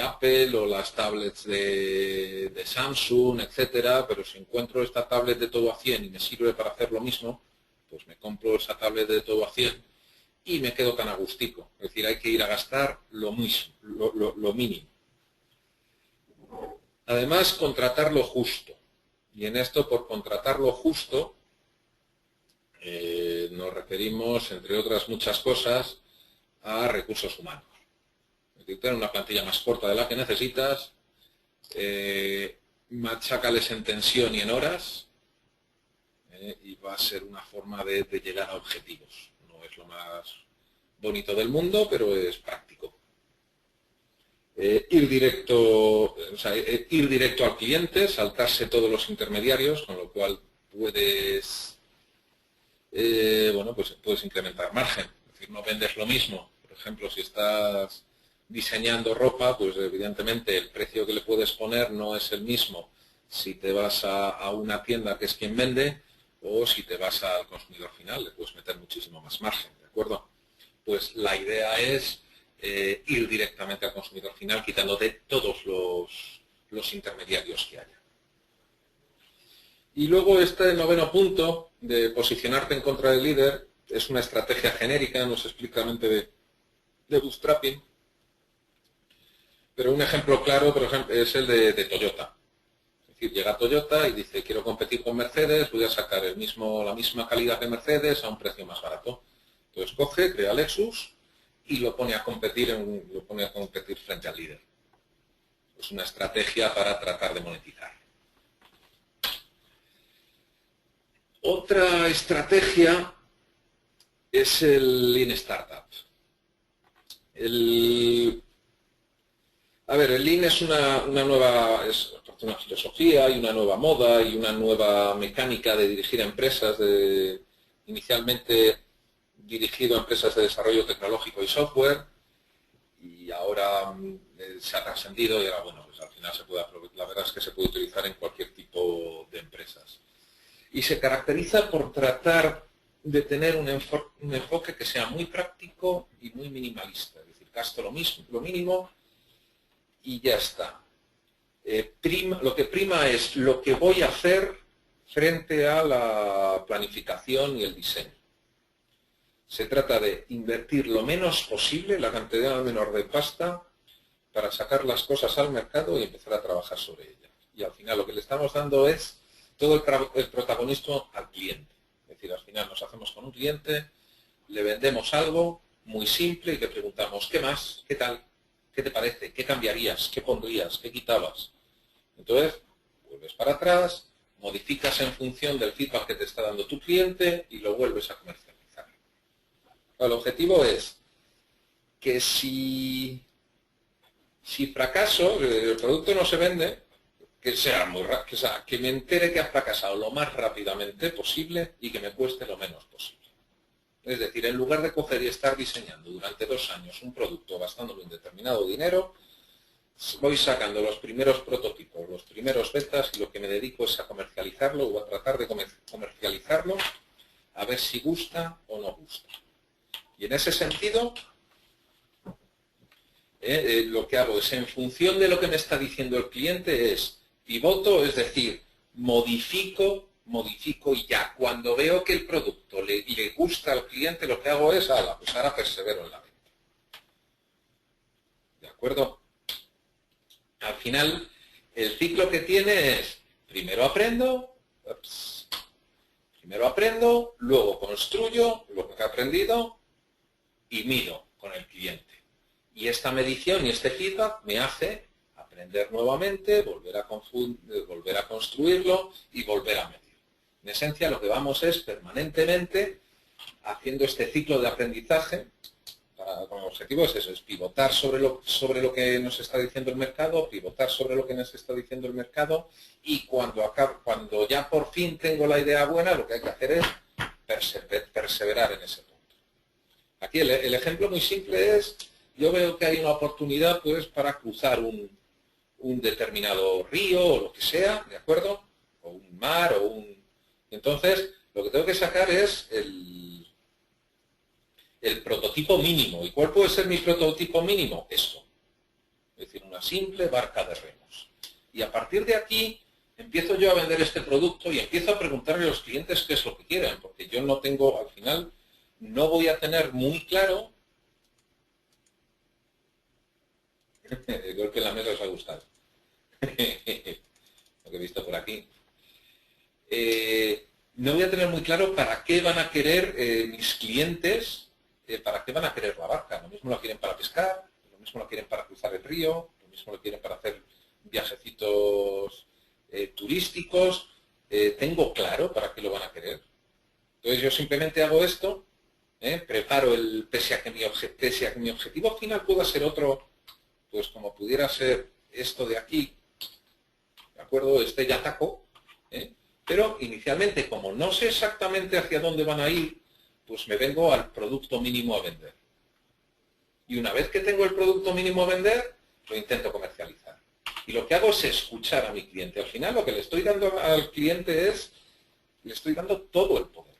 Apple o las tablets de Samsung, etcétera, pero si encuentro esta tablet de todo a 100 y me sirve para hacer lo mismo, pues me compro esa tablet de todo a 100 y me quedo tan agustico. Es decir, hay que ir a gastar lo mínimo. Además, contratar lo justo. Y en esto, por contratar lo justo, nos referimos, entre otras muchas cosas, a recursos humanos. Es decir, tener una plantilla más corta de la que necesitas, machácales en tensión y en horas, y va a ser una forma de llegar a objetivos. No es lo más bonito del mundo, pero es práctico. Ir directo al cliente, saltarse todos los intermediarios, con lo cual puedes incrementar margen. Es decir, no vendes lo mismo. Por ejemplo, si estás diseñando ropa, pues evidentemente el precio que le puedes poner no es el mismo si te vas a una tienda que es quien vende o si te vas al consumidor final, le puedes meter muchísimo más margen, ¿de acuerdo? Pues la idea es ir directamente al consumidor final quitándote todos los intermediarios que haya. Y luego este noveno punto de posicionarte en contra del líder es una estrategia genérica, no es estrictamente de bootstrapping, Pero un ejemplo claro, por ejemplo, es el de Toyota. Es decir, llega Toyota y dice, quiero competir con Mercedes, voy a sacar la misma calidad que Mercedes a un precio más barato. Entonces coge, crea Lexus y lo pone a competir frente al líder. Es una estrategia para tratar de monetizar. Otra estrategia es el Lean Startup. El Lean es una filosofía y una nueva moda y una nueva mecánica de dirigir a empresas, inicialmente dirigido a empresas de desarrollo tecnológico y software, y ahora se ha trascendido y ahora, bueno, pues al final la verdad es que se puede utilizar en cualquier tipo de empresas. Y se caracteriza por tratar de tener un enfoque que sea muy práctico y muy minimalista, es decir, gasto lo mínimo y ya está. Lo que prima es lo que voy a hacer frente a la planificación y el diseño. Se trata de invertir lo menos posible, la cantidad menor de pasta, para sacar las cosas al mercado y empezar a trabajar sobre ellas. Y al final lo que le estamos dando es todo el protagonismo al cliente. Es decir, al final nos hacemos con un cliente, le vendemos algo muy simple y le preguntamos, ¿qué más? ¿Qué tal? ¿Qué te parece? ¿Qué cambiarías? ¿Qué pondrías? ¿Qué quitabas? Entonces, vuelves para atrás, modificas en función del feedback que te está dando tu cliente y lo vuelves a comercializar. El objetivo es que si fracaso, el producto no se vende, que me entere que ha fracasado lo más rápidamente posible y que me cueste lo menos posible. Es decir, en lugar de coger y estar diseñando durante 2 años un producto gastándolo en determinado dinero, voy sacando los primeros prototipos, los primeros betas y lo que me dedico es a comercializarlo o a tratar de comercializarlo a ver si gusta o no gusta. Y en ese sentido, lo que hago es, en función de lo que me está diciendo el cliente, pivoto, es decir, modifico y ya. Cuando veo que el producto le gusta al cliente, lo que hago es, pues ahora persevero en la venta. ¿De acuerdo? Al final, el ciclo que tiene es, primero aprendo, luego construyo lo que he aprendido y mido con el cliente. Y esta medición y este feedback me hace aprender nuevamente, volver a construirlo y volver a medir. En esencia, lo que vamos es permanentemente haciendo este ciclo de aprendizaje. Con el objetivo es eso, es pivotar sobre lo que nos está diciendo el mercado, y cuando ya por fin tengo la idea buena, lo que hay que hacer es perseverar en ese punto. Aquí el ejemplo muy simple es, yo veo que hay una oportunidad pues para cruzar un determinado río o lo que sea, ¿de acuerdo? O un mar Entonces, lo que tengo que sacar es el prototipo mínimo. ¿Y cuál puede ser mi prototipo mínimo? Esto. Es decir, una simple barca de remos. Y a partir de aquí empiezo yo a vender este producto y empiezo a preguntarle a los clientes qué es lo que quieren, porque yo no tengo, al final, no voy a tener muy claro. Creo que la mesa os ha gustado. Lo que he visto por aquí. No voy a tener muy claro para qué van a querer mis clientes, para qué van a querer la barca. Lo mismo la quieren para pescar, lo mismo la quieren para cruzar el río, lo mismo lo quieren para hacer viajecitos turísticos. Tengo claro para qué lo van a querer. Entonces yo simplemente hago esto, preparo pese a que mi objetivo final pueda ser otro, pues como pudiera ser esto de aquí, ¿de acuerdo? Este yataco, pero inicialmente, como no sé exactamente hacia dónde van a ir, pues me vengo al producto mínimo a vender. Y una vez que tengo el producto mínimo a vender, lo intento comercializar. Y lo que hago es escuchar a mi cliente. Al final lo que le estoy dando al cliente le estoy dando todo el poder.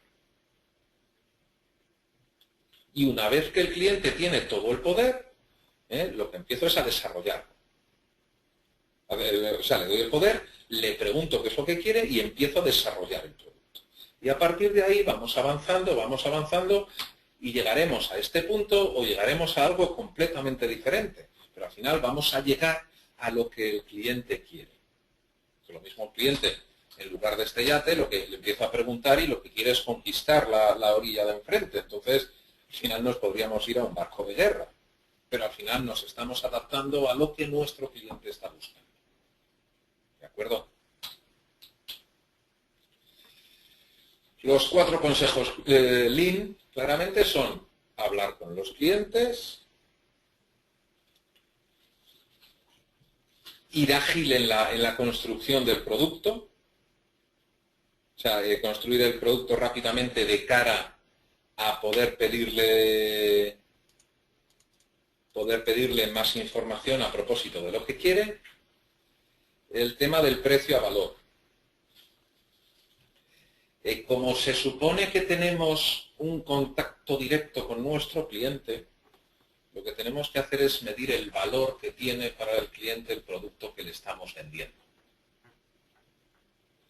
Y una vez que el cliente tiene todo el poder, lo que empiezo es a desarrollarlo. O sea, le doy el poder, le pregunto qué es lo que quiere y empiezo a desarrollar el producto. Y a partir de ahí vamos avanzando y llegaremos a este punto o llegaremos a algo completamente diferente. pero al final vamos a llegar a lo que el cliente quiere. Lo mismo el cliente, en lugar de este yate, lo que le empieza a preguntar y lo que quiere es conquistar la orilla de enfrente. Entonces, al final nos podríamos ir a un barco de guerra, pero al final nos estamos adaptando a lo que nuestro cliente está buscando. ¿De acuerdo? Los 4 consejos Lean claramente son hablar con los clientes, ir ágil en la construcción del producto, o sea, construir el producto rápidamente de cara a poder pedirle más información a propósito de lo que quiere. El tema del precio a valor. Como se supone que tenemos un contacto directo con nuestro cliente, lo que tenemos que hacer es medir el valor que tiene para el cliente el producto que le estamos vendiendo.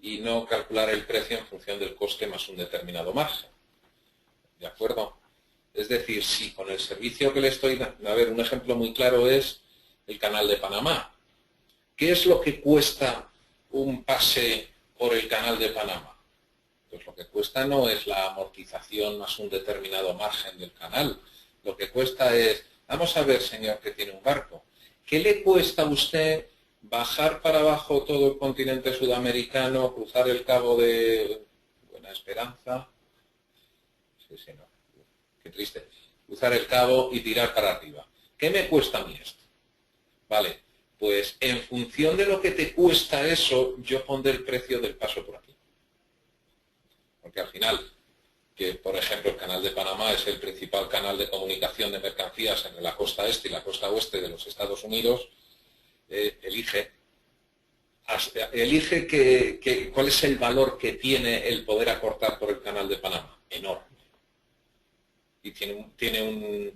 Y no calcular el precio en función del coste más un determinado margen. ¿De acuerdo? Es decir, si con el servicio que le estoy dando, a ver, un ejemplo muy claro es el Canal de Panamá. ¿Qué es lo que cuesta un pase por el Canal de Panamá? Pues lo que cuesta no es la amortización más un determinado margen del canal. Lo que cuesta es, vamos a ver, señor, que tiene un barco. ¿Qué le cuesta a usted bajar para abajo todo el continente sudamericano, cruzar el cabo de Buena Esperanza? Sí, no. Qué triste. Cruzar el cabo y tirar para arriba. ¿Qué me cuesta a mí esto? Vale, pues en función de lo que te cuesta eso, yo pondré el precio del paso por aquí. Porque al final, que por ejemplo el Canal de Panamá es el principal canal de comunicación de mercancías entre la costa este y la costa oeste de los Estados Unidos, elige cuál es el valor que tiene el poder acortar por el Canal de Panamá. Enorme. Y tiene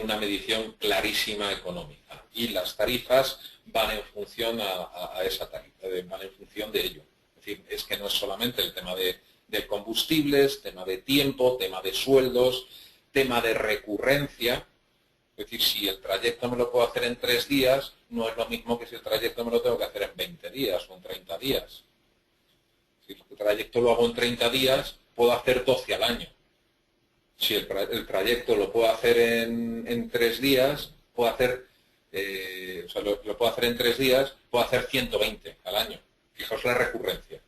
una medición clarísima económica. Y las tarifas van en función a esa tarifa, van en función de ello. Es decir, es que no es solamente el tema de combustibles, tema de tiempo, tema de sueldos, tema de recurrencia. Es decir, si el trayecto me lo puedo hacer en 3 días, no es lo mismo que si el trayecto me lo tengo que hacer en 20 días o en 30 días. Si el trayecto lo hago en 30 días, puedo hacer 12 al año. Si el trayecto lo puedo hacer en 3 días, puedo hacer, lo puedo hacer en 3 días, puedo hacer 120 al año. Fijaos la recurrencia.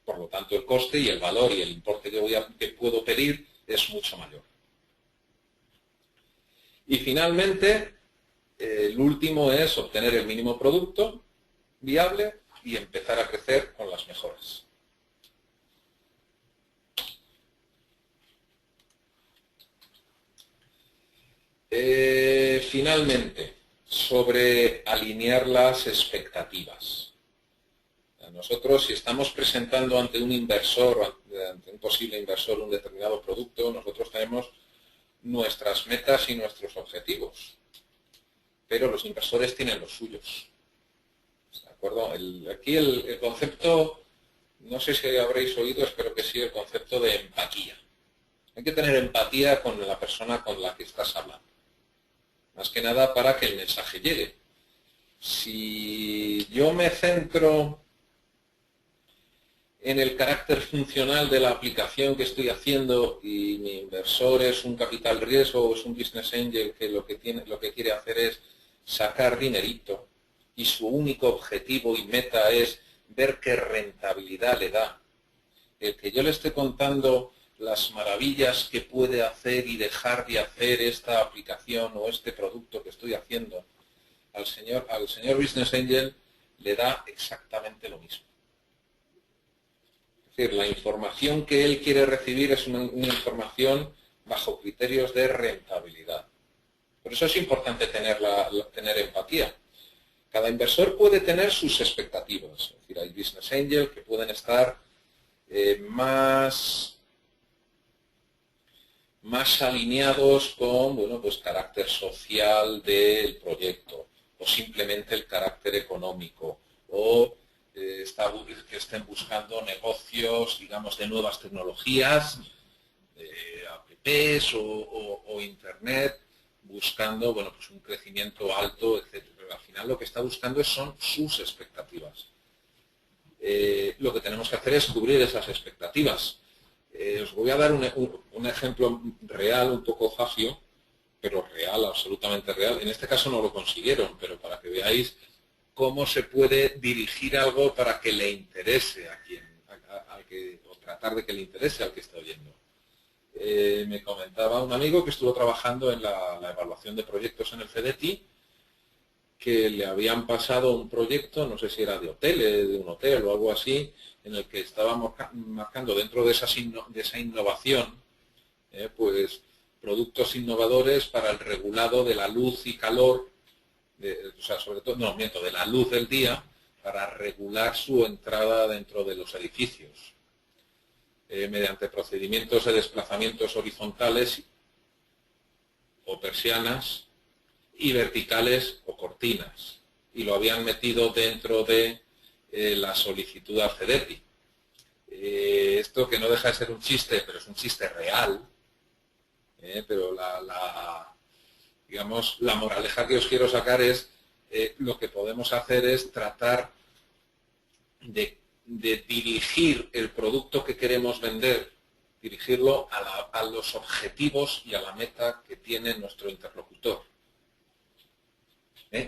Por lo tanto, el coste y el valor y el importe que puedo pedir es mucho mayor. Y finalmente, el último es obtener el mínimo producto viable y empezar a crecer con las mejoras. Finalmente, sobre alinear las expectativas. Nosotros, si estamos presentando ante un inversor, ante un posible inversor, un determinado producto, nosotros tenemos nuestras metas y nuestros objetivos. Pero los inversores tienen los suyos. ¿De acuerdo? Aquí el concepto, no sé si habréis oído, espero que sí, el concepto de empatía. Hay que tener empatía con la persona con la que estás hablando. Más que nada para que el mensaje llegue. Si yo me centro en el carácter funcional de la aplicación que estoy haciendo y mi inversor es un capital riesgo o es un business angel que lo que quiere hacer es sacar dinerito y su único objetivo y meta es ver qué rentabilidad le da. El que yo le esté contando las maravillas que puede hacer y dejar de hacer esta aplicación o este producto que estoy haciendo, al señor business angel le da exactamente lo mismo. Es decir, la información que él quiere recibir es una información bajo criterios de rentabilidad. Por eso es importante tener empatía. Cada inversor puede tener sus expectativas. Es decir, hay business angels que pueden estar más alineados con, bueno, pues carácter social del proyecto o simplemente el carácter económico o que estén buscando negocios, digamos, de nuevas tecnologías, apps o internet, buscando, bueno, pues un crecimiento alto, etcétera. Pero al final lo que está buscando son sus expectativas. Lo que tenemos que hacer es cubrir esas expectativas. Os voy a dar un ejemplo real, un poco zafio, pero real, absolutamente real. En este caso no lo consiguieron, pero para que veáis cómo se puede dirigir algo para que le interese o tratar de que le interese al que está oyendo. Me comentaba un amigo que estuvo trabajando en la evaluación de proyectos en el CEDETI, que le habían pasado un proyecto, no sé si era de hoteles, de un hotel o algo así, en el que estábamos marcando dentro de esa innovación, pues productos innovadores para el regulado de la luz y calor, o sea, sobre todo, no, miento, de la luz del día, para regular su entrada dentro de los edificios, mediante procedimientos de desplazamientos horizontales o persianas y verticales o cortinas. Y lo habían metido dentro de la solicitud al CEDETI. Esto que no deja de ser un chiste, pero es un chiste real, pero digamos, la moraleja que os quiero sacar es lo que podemos hacer es tratar de dirigir el producto que queremos vender, dirigirlo a los objetivos y a la meta que tiene nuestro interlocutor.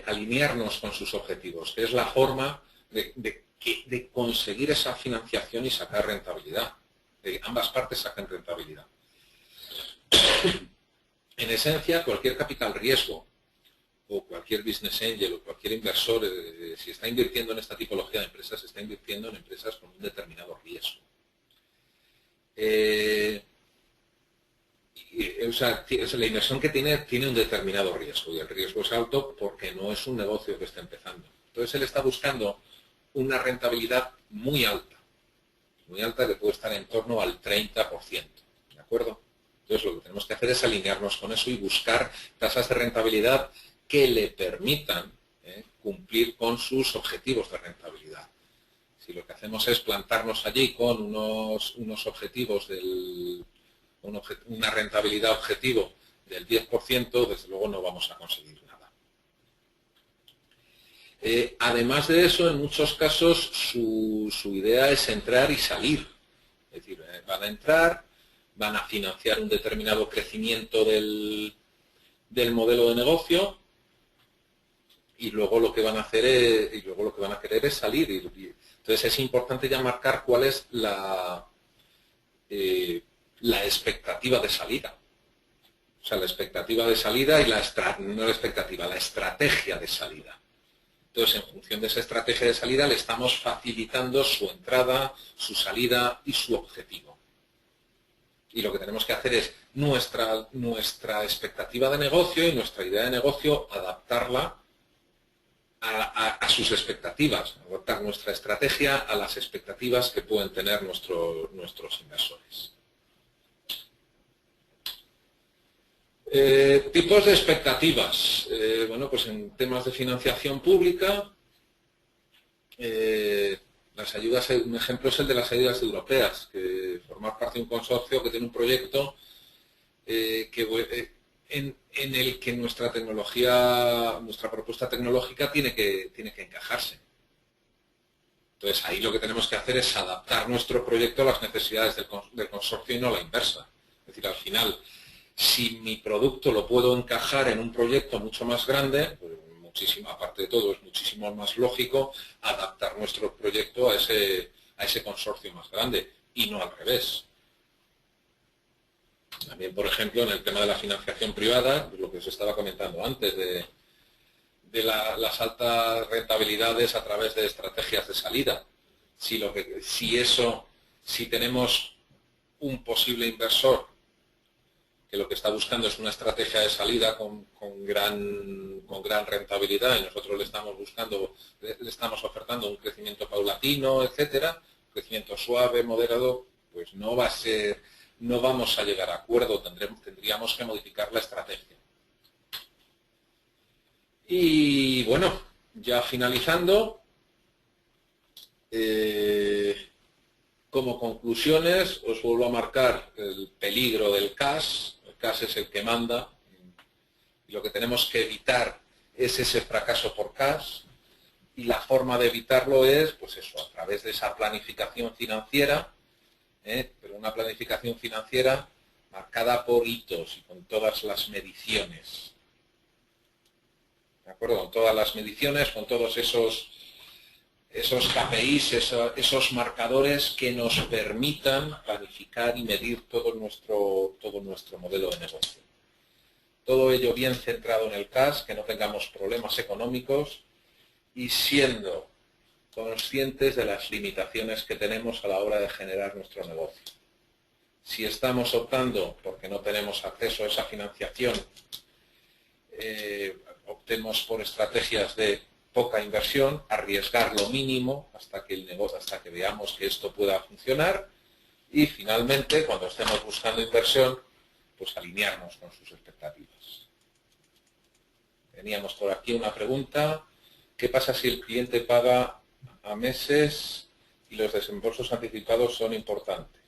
Alinearnos con sus objetivos, que es la forma de conseguir esa financiación y sacar rentabilidad. De ambas partes saquen rentabilidad. En esencia, cualquier capital riesgo o cualquier business angel o cualquier inversor, si está invirtiendo en esta tipología de empresas, está invirtiendo en empresas con un determinado riesgo. O sea, la inversión que tiene un determinado riesgo, y el riesgo es alto porque no es un negocio que está empezando. Entonces él está buscando una rentabilidad muy alta que puede estar en torno al 30%, ¿de acuerdo? Entonces lo que tenemos que hacer es alinearnos con eso y buscar tasas de rentabilidad que le permitan cumplir con sus objetivos de rentabilidad. Si lo que hacemos es plantarnos allí con unos objetivos una rentabilidad objetivo del 10%, desde luego no vamos a conseguir nada. Además de eso, en muchos casos su idea es entrar y salir. Es decir, van a entrar, van a financiar un determinado crecimiento del modelo de negocio y luego lo que van a hacer querer es salir. Entonces es importante ya marcar cuál es la expectativa de salida. O sea, la expectativa de salida y la estrategia de salida. Entonces, en función de esa estrategia de salida, le estamos facilitando su entrada, su salida y su objetivo. Y lo que tenemos que hacer es nuestra expectativa de negocio y nuestra idea de negocio, adaptarla a sus expectativas, adaptar nuestra estrategia a las expectativas que pueden tener nuestros inversores. Tipos de expectativas. Bueno, pues en temas de financiación pública, las ayudas, un ejemplo es el de las ayudas europeas, que formar parte de un consorcio que tiene un proyecto en el que nuestra propuesta tecnológica tiene que encajarse. Entonces ahí lo que tenemos que hacer es adaptar nuestro proyecto a las necesidades del consorcio y no a la inversa. Es decir, al final, si mi producto lo puedo encajar en un proyecto mucho más grande, pues aparte de todo, es muchísimo más lógico adaptar nuestro proyecto a ese consorcio más grande y no al revés. También, por ejemplo, en el tema de la financiación privada, pues lo que os estaba comentando antes, de las altas rentabilidades a través de estrategias de salida. Si tenemos un posible inversor que lo que está buscando es una estrategia de salida con gran rentabilidad y nosotros le estamos ofertando un crecimiento paulatino, etcétera, un crecimiento suave, moderado, pues no vamos a llegar a acuerdo, tendríamos que modificar la estrategia. Y bueno, ya finalizando, como conclusiones os vuelvo a marcar el peligro del cash. El cash es el que manda Y lo que tenemos que evitar es ese fracaso por cash, y la forma de evitarlo es, pues eso, a través de esa planificación financiera, pero una planificación financiera marcada por hitos y con todas las mediciones. ¿De acuerdo? Con todas las mediciones, con todos esos KPIs, esos marcadores que nos permitan planificar y medir todo nuestro modelo de negocio. Todo ello bien centrado en el cash, que no tengamos problemas económicos y siendo conscientes de las limitaciones que tenemos a la hora de generar nuestro negocio. Si estamos optando porque no tenemos acceso a esa financiación, optemos por estrategias de poca inversión, arriesgar lo mínimo hasta que veamos que esto pueda funcionar, y finalmente, cuando estemos buscando inversión, pues alinearnos con sus expectativas. Teníamos por aquí una pregunta: ¿qué pasa si el cliente paga a meses y los desembolsos anticipados son importantes?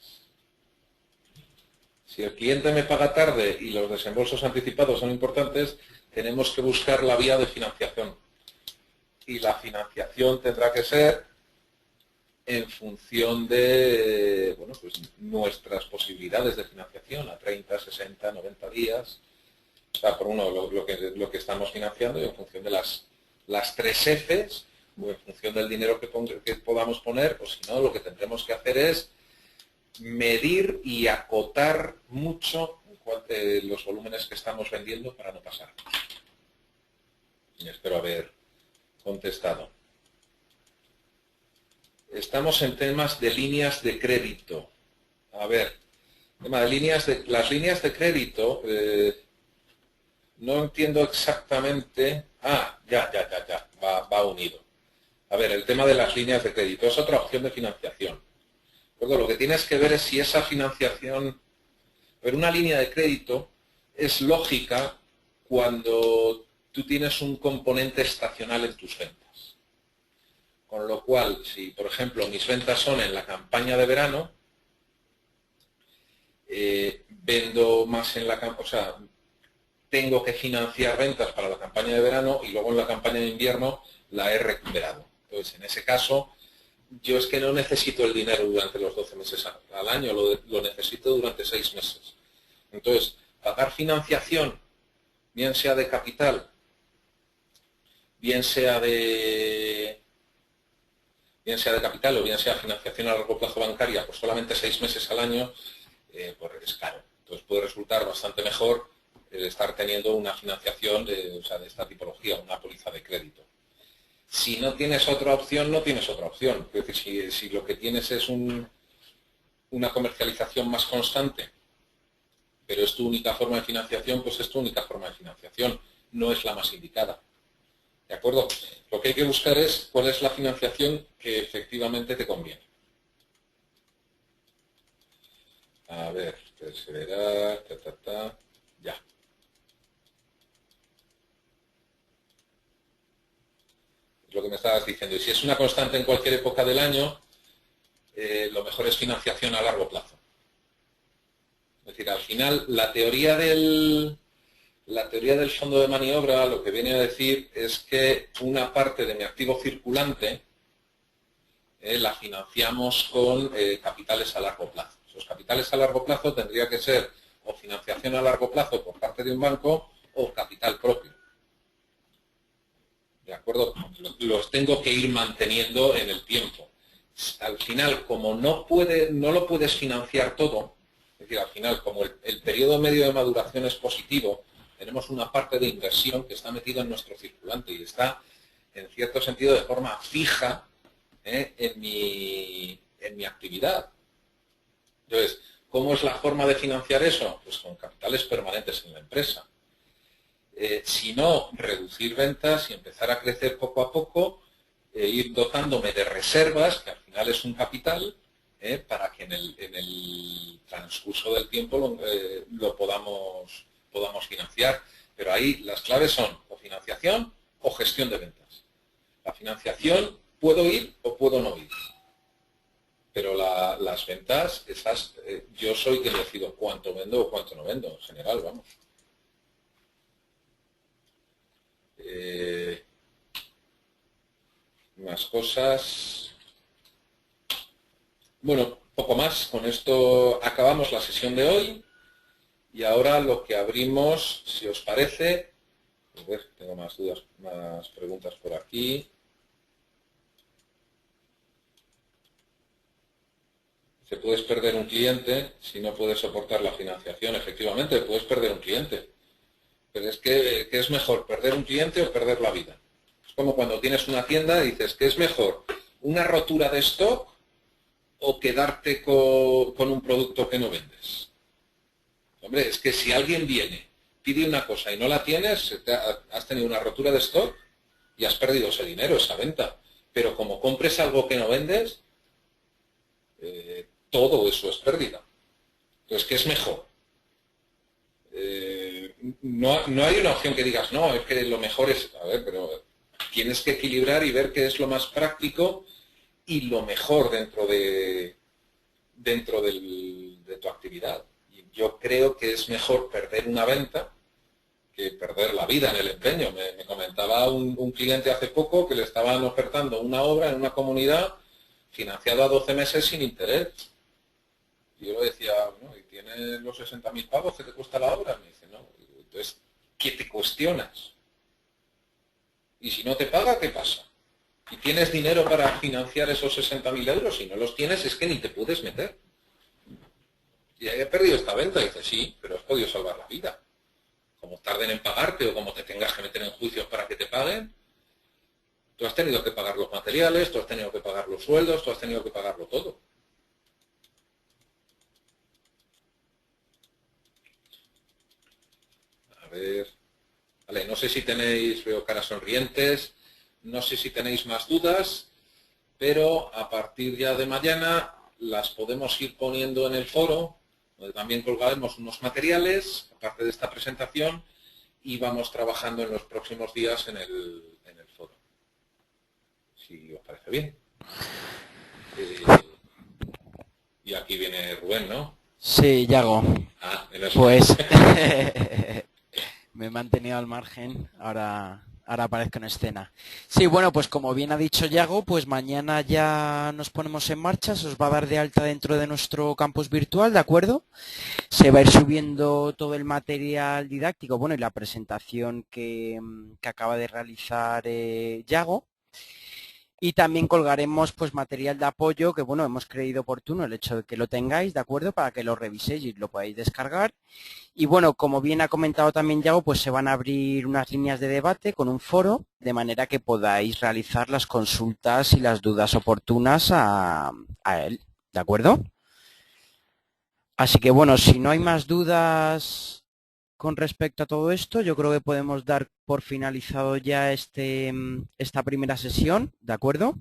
Si el cliente me paga tarde y los desembolsos anticipados son importantes, tenemos que buscar la vía de financiación. Y la financiación tendrá que ser en función de pues nuestras posibilidades de financiación, a 30, 60, 90 días. O sea, por uno, lo que estamos financiando, y en función de las 3 Fs, o en función del dinero que podamos poner, o si no, lo que tendremos que hacer es medir y acotar mucho los volúmenes que estamos vendiendo para no pasar. Y espero haber contestado. Estamos en temas de líneas de crédito. A ver, tema de las líneas de crédito, no entiendo exactamente. Ya, va unido. A ver, el tema de las líneas de crédito es otra opción de financiación. Luego, lo que tienes que ver es si esa financiación, pero una línea de crédito es lógica cuando tú tienes un componente estacional en tus ventas. Con lo cual, si por ejemplo mis ventas son en la campaña de verano, vendo más en la campaña, o sea, tengo que financiar ventas para la campaña de verano y luego en la campaña de invierno la he recuperado. Entonces, en ese caso, yo es que no necesito el dinero durante los 12 meses al año, lo necesito durante 6 meses. Entonces, pagar financiación, bien sea de capital, bien sea de capital o bien sea financiación a largo plazo bancaria, pues solamente 6 meses al año, pues es caro. Entonces puede resultar bastante mejor estar teniendo una financiación de esta tipología, una póliza de crédito. Si no tienes otra opción, no tienes otra opción. Es decir, si lo que tienes es una comercialización más constante, pero es tu única forma de financiación, pues es tu única forma de financiación, no es la más indicada. ¿De acuerdo? Lo que hay que buscar es cuál es la financiación que efectivamente te conviene. A ver, perseverar, ya. Es lo que me estabas diciendo. Y si es una constante en cualquier época del año, lo mejor es financiación a largo plazo. Es decir, al final, la teoría del fondo de maniobra lo que viene a decir es que una parte de mi activo circulante la financiamos con capitales a largo plazo. Esos capitales a largo plazo tendría que ser o financiación a largo plazo por parte de un banco o capital propio. ¿De acuerdo? Los tengo que ir manteniendo en el tiempo. Al final, como no lo puedes financiar todo, es decir, al final, como el periodo medio de maduración es positivo, tenemos una parte de inversión que está metida en nuestro circulante y está, en cierto sentido, de forma fija en mi actividad. Entonces, ¿cómo es la forma de financiar eso? Pues con capitales permanentes en la empresa. Si no, reducir ventas y empezar a crecer poco a poco, ir dotándome de reservas, que al final es un capital, para que en el transcurso del tiempo lo podamos financiar. Pero ahí las claves son o financiación o gestión de ventas. La financiación, puedo ir o puedo no ir. Pero las ventas, yo soy quien decido cuánto vendo o cuánto no vendo, en general, vamos. Más cosas. Bueno, poco más. Con esto acabamos la sesión de hoy. Y ahora lo que abrimos, si os parece, a ver, tengo más dudas, más preguntas por aquí. Se puedes perder un cliente si no puedes soportar la financiación. Efectivamente, puedes perder un cliente. Pero es que, ¿qué es mejor, perder un cliente o perder la vida? Es como cuando tienes una tienda y dices, ¿qué es mejor? ¿Una rotura de stock o quedarte con un producto que no vendes? Hombre, es que si alguien viene, pide una cosa y no la tienes, has tenido una rotura de stock y has perdido ese dinero, esa venta. Pero como compres algo que no vendes, todo eso es pérdida. Entonces, ¿qué es mejor? No hay una opción que digas, no, es que lo mejor es, a ver, pero tienes que equilibrar y ver qué es lo más práctico y lo mejor de tu actividad. Y yo creo que es mejor perder una venta que perder la vida en el empeño. Me comentaba un cliente hace poco que le estaban ofertando una obra en una comunidad financiado a 12 meses sin interés. Y yo le decía, ¿no? ¿Y tienes los 60.000 pavos que te cuesta la obra? Me dice, no. Entonces, ¿qué te cuestionas? Y si no te paga, ¿qué pasa? Y tienes dinero para financiar esos 60.000 euros, si no los tienes es que ni te puedes meter. Y he perdido esta venta. Y dice, sí, pero has podido salvar la vida. Como tarden en pagarte o como te tengas que meter en juicios para que te paguen, tú has tenido que pagar los materiales, tú has tenido que pagar los sueldos, tú has tenido que pagarlo todo. A ver. Vale, no sé si tenéis, veo caras sonrientes, no sé si tenéis más dudas, pero a partir ya de mañana las podemos ir poniendo en el foro, donde también colgaremos unos materiales, aparte de esta presentación, y vamos trabajando en los próximos días en el foro. Si os parece bien. Y aquí viene Rubén, ¿no? Sí, Yago. Pues me he mantenido al margen, ahora aparezco en escena. Sí, bueno, pues como bien ha dicho Yago, pues mañana ya nos ponemos en marcha, se os va a dar de alta dentro de nuestro campus virtual, ¿de acuerdo? Se va a ir subiendo todo el material didáctico, bueno, y la presentación que acaba de realizar Yago. Y también colgaremos pues material de apoyo que, bueno, hemos creído oportuno el hecho de que lo tengáis, ¿de acuerdo? Para que lo reviséis y lo podáis descargar. Y bueno, como bien ha comentado también Yago, pues se van a abrir unas líneas de debate con un foro, de manera que podáis realizar las consultas y las dudas oportunas a él, ¿de acuerdo? Así que bueno, si no hay más dudas con respecto a todo esto, yo creo que podemos dar por finalizado ya esta primera sesión, ¿de acuerdo?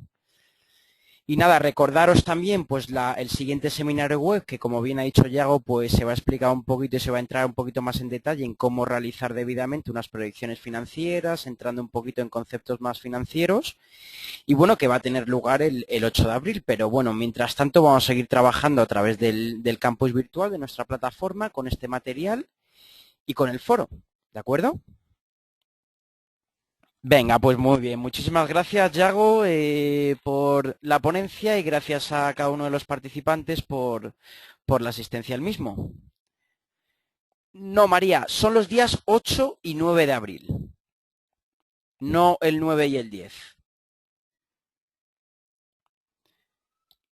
Y nada, recordaros también pues el siguiente seminario web, que como bien ha dicho Yago, pues se va a explicar un poquito y se va a entrar un poquito más en detalle en cómo realizar debidamente unas proyecciones financieras, entrando un poquito en conceptos más financieros. Y bueno, que va a tener lugar el 8 de abril, pero bueno, mientras tanto vamos a seguir trabajando a través del campus virtual de nuestra plataforma con este material y con el foro, ¿de acuerdo? Venga, pues muy bien. Muchísimas gracias, Yago, por la ponencia y gracias a cada uno de los participantes por la asistencia al mismo. No, María, son los días 8 y 9 de abril, no el 9 y el 10.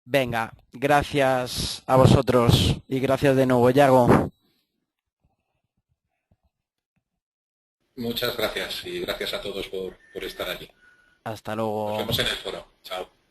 Venga, gracias a vosotros y gracias de nuevo, Yago. Muchas gracias y gracias a todos por estar allí. Hasta luego. Nos vemos en el foro. Chao.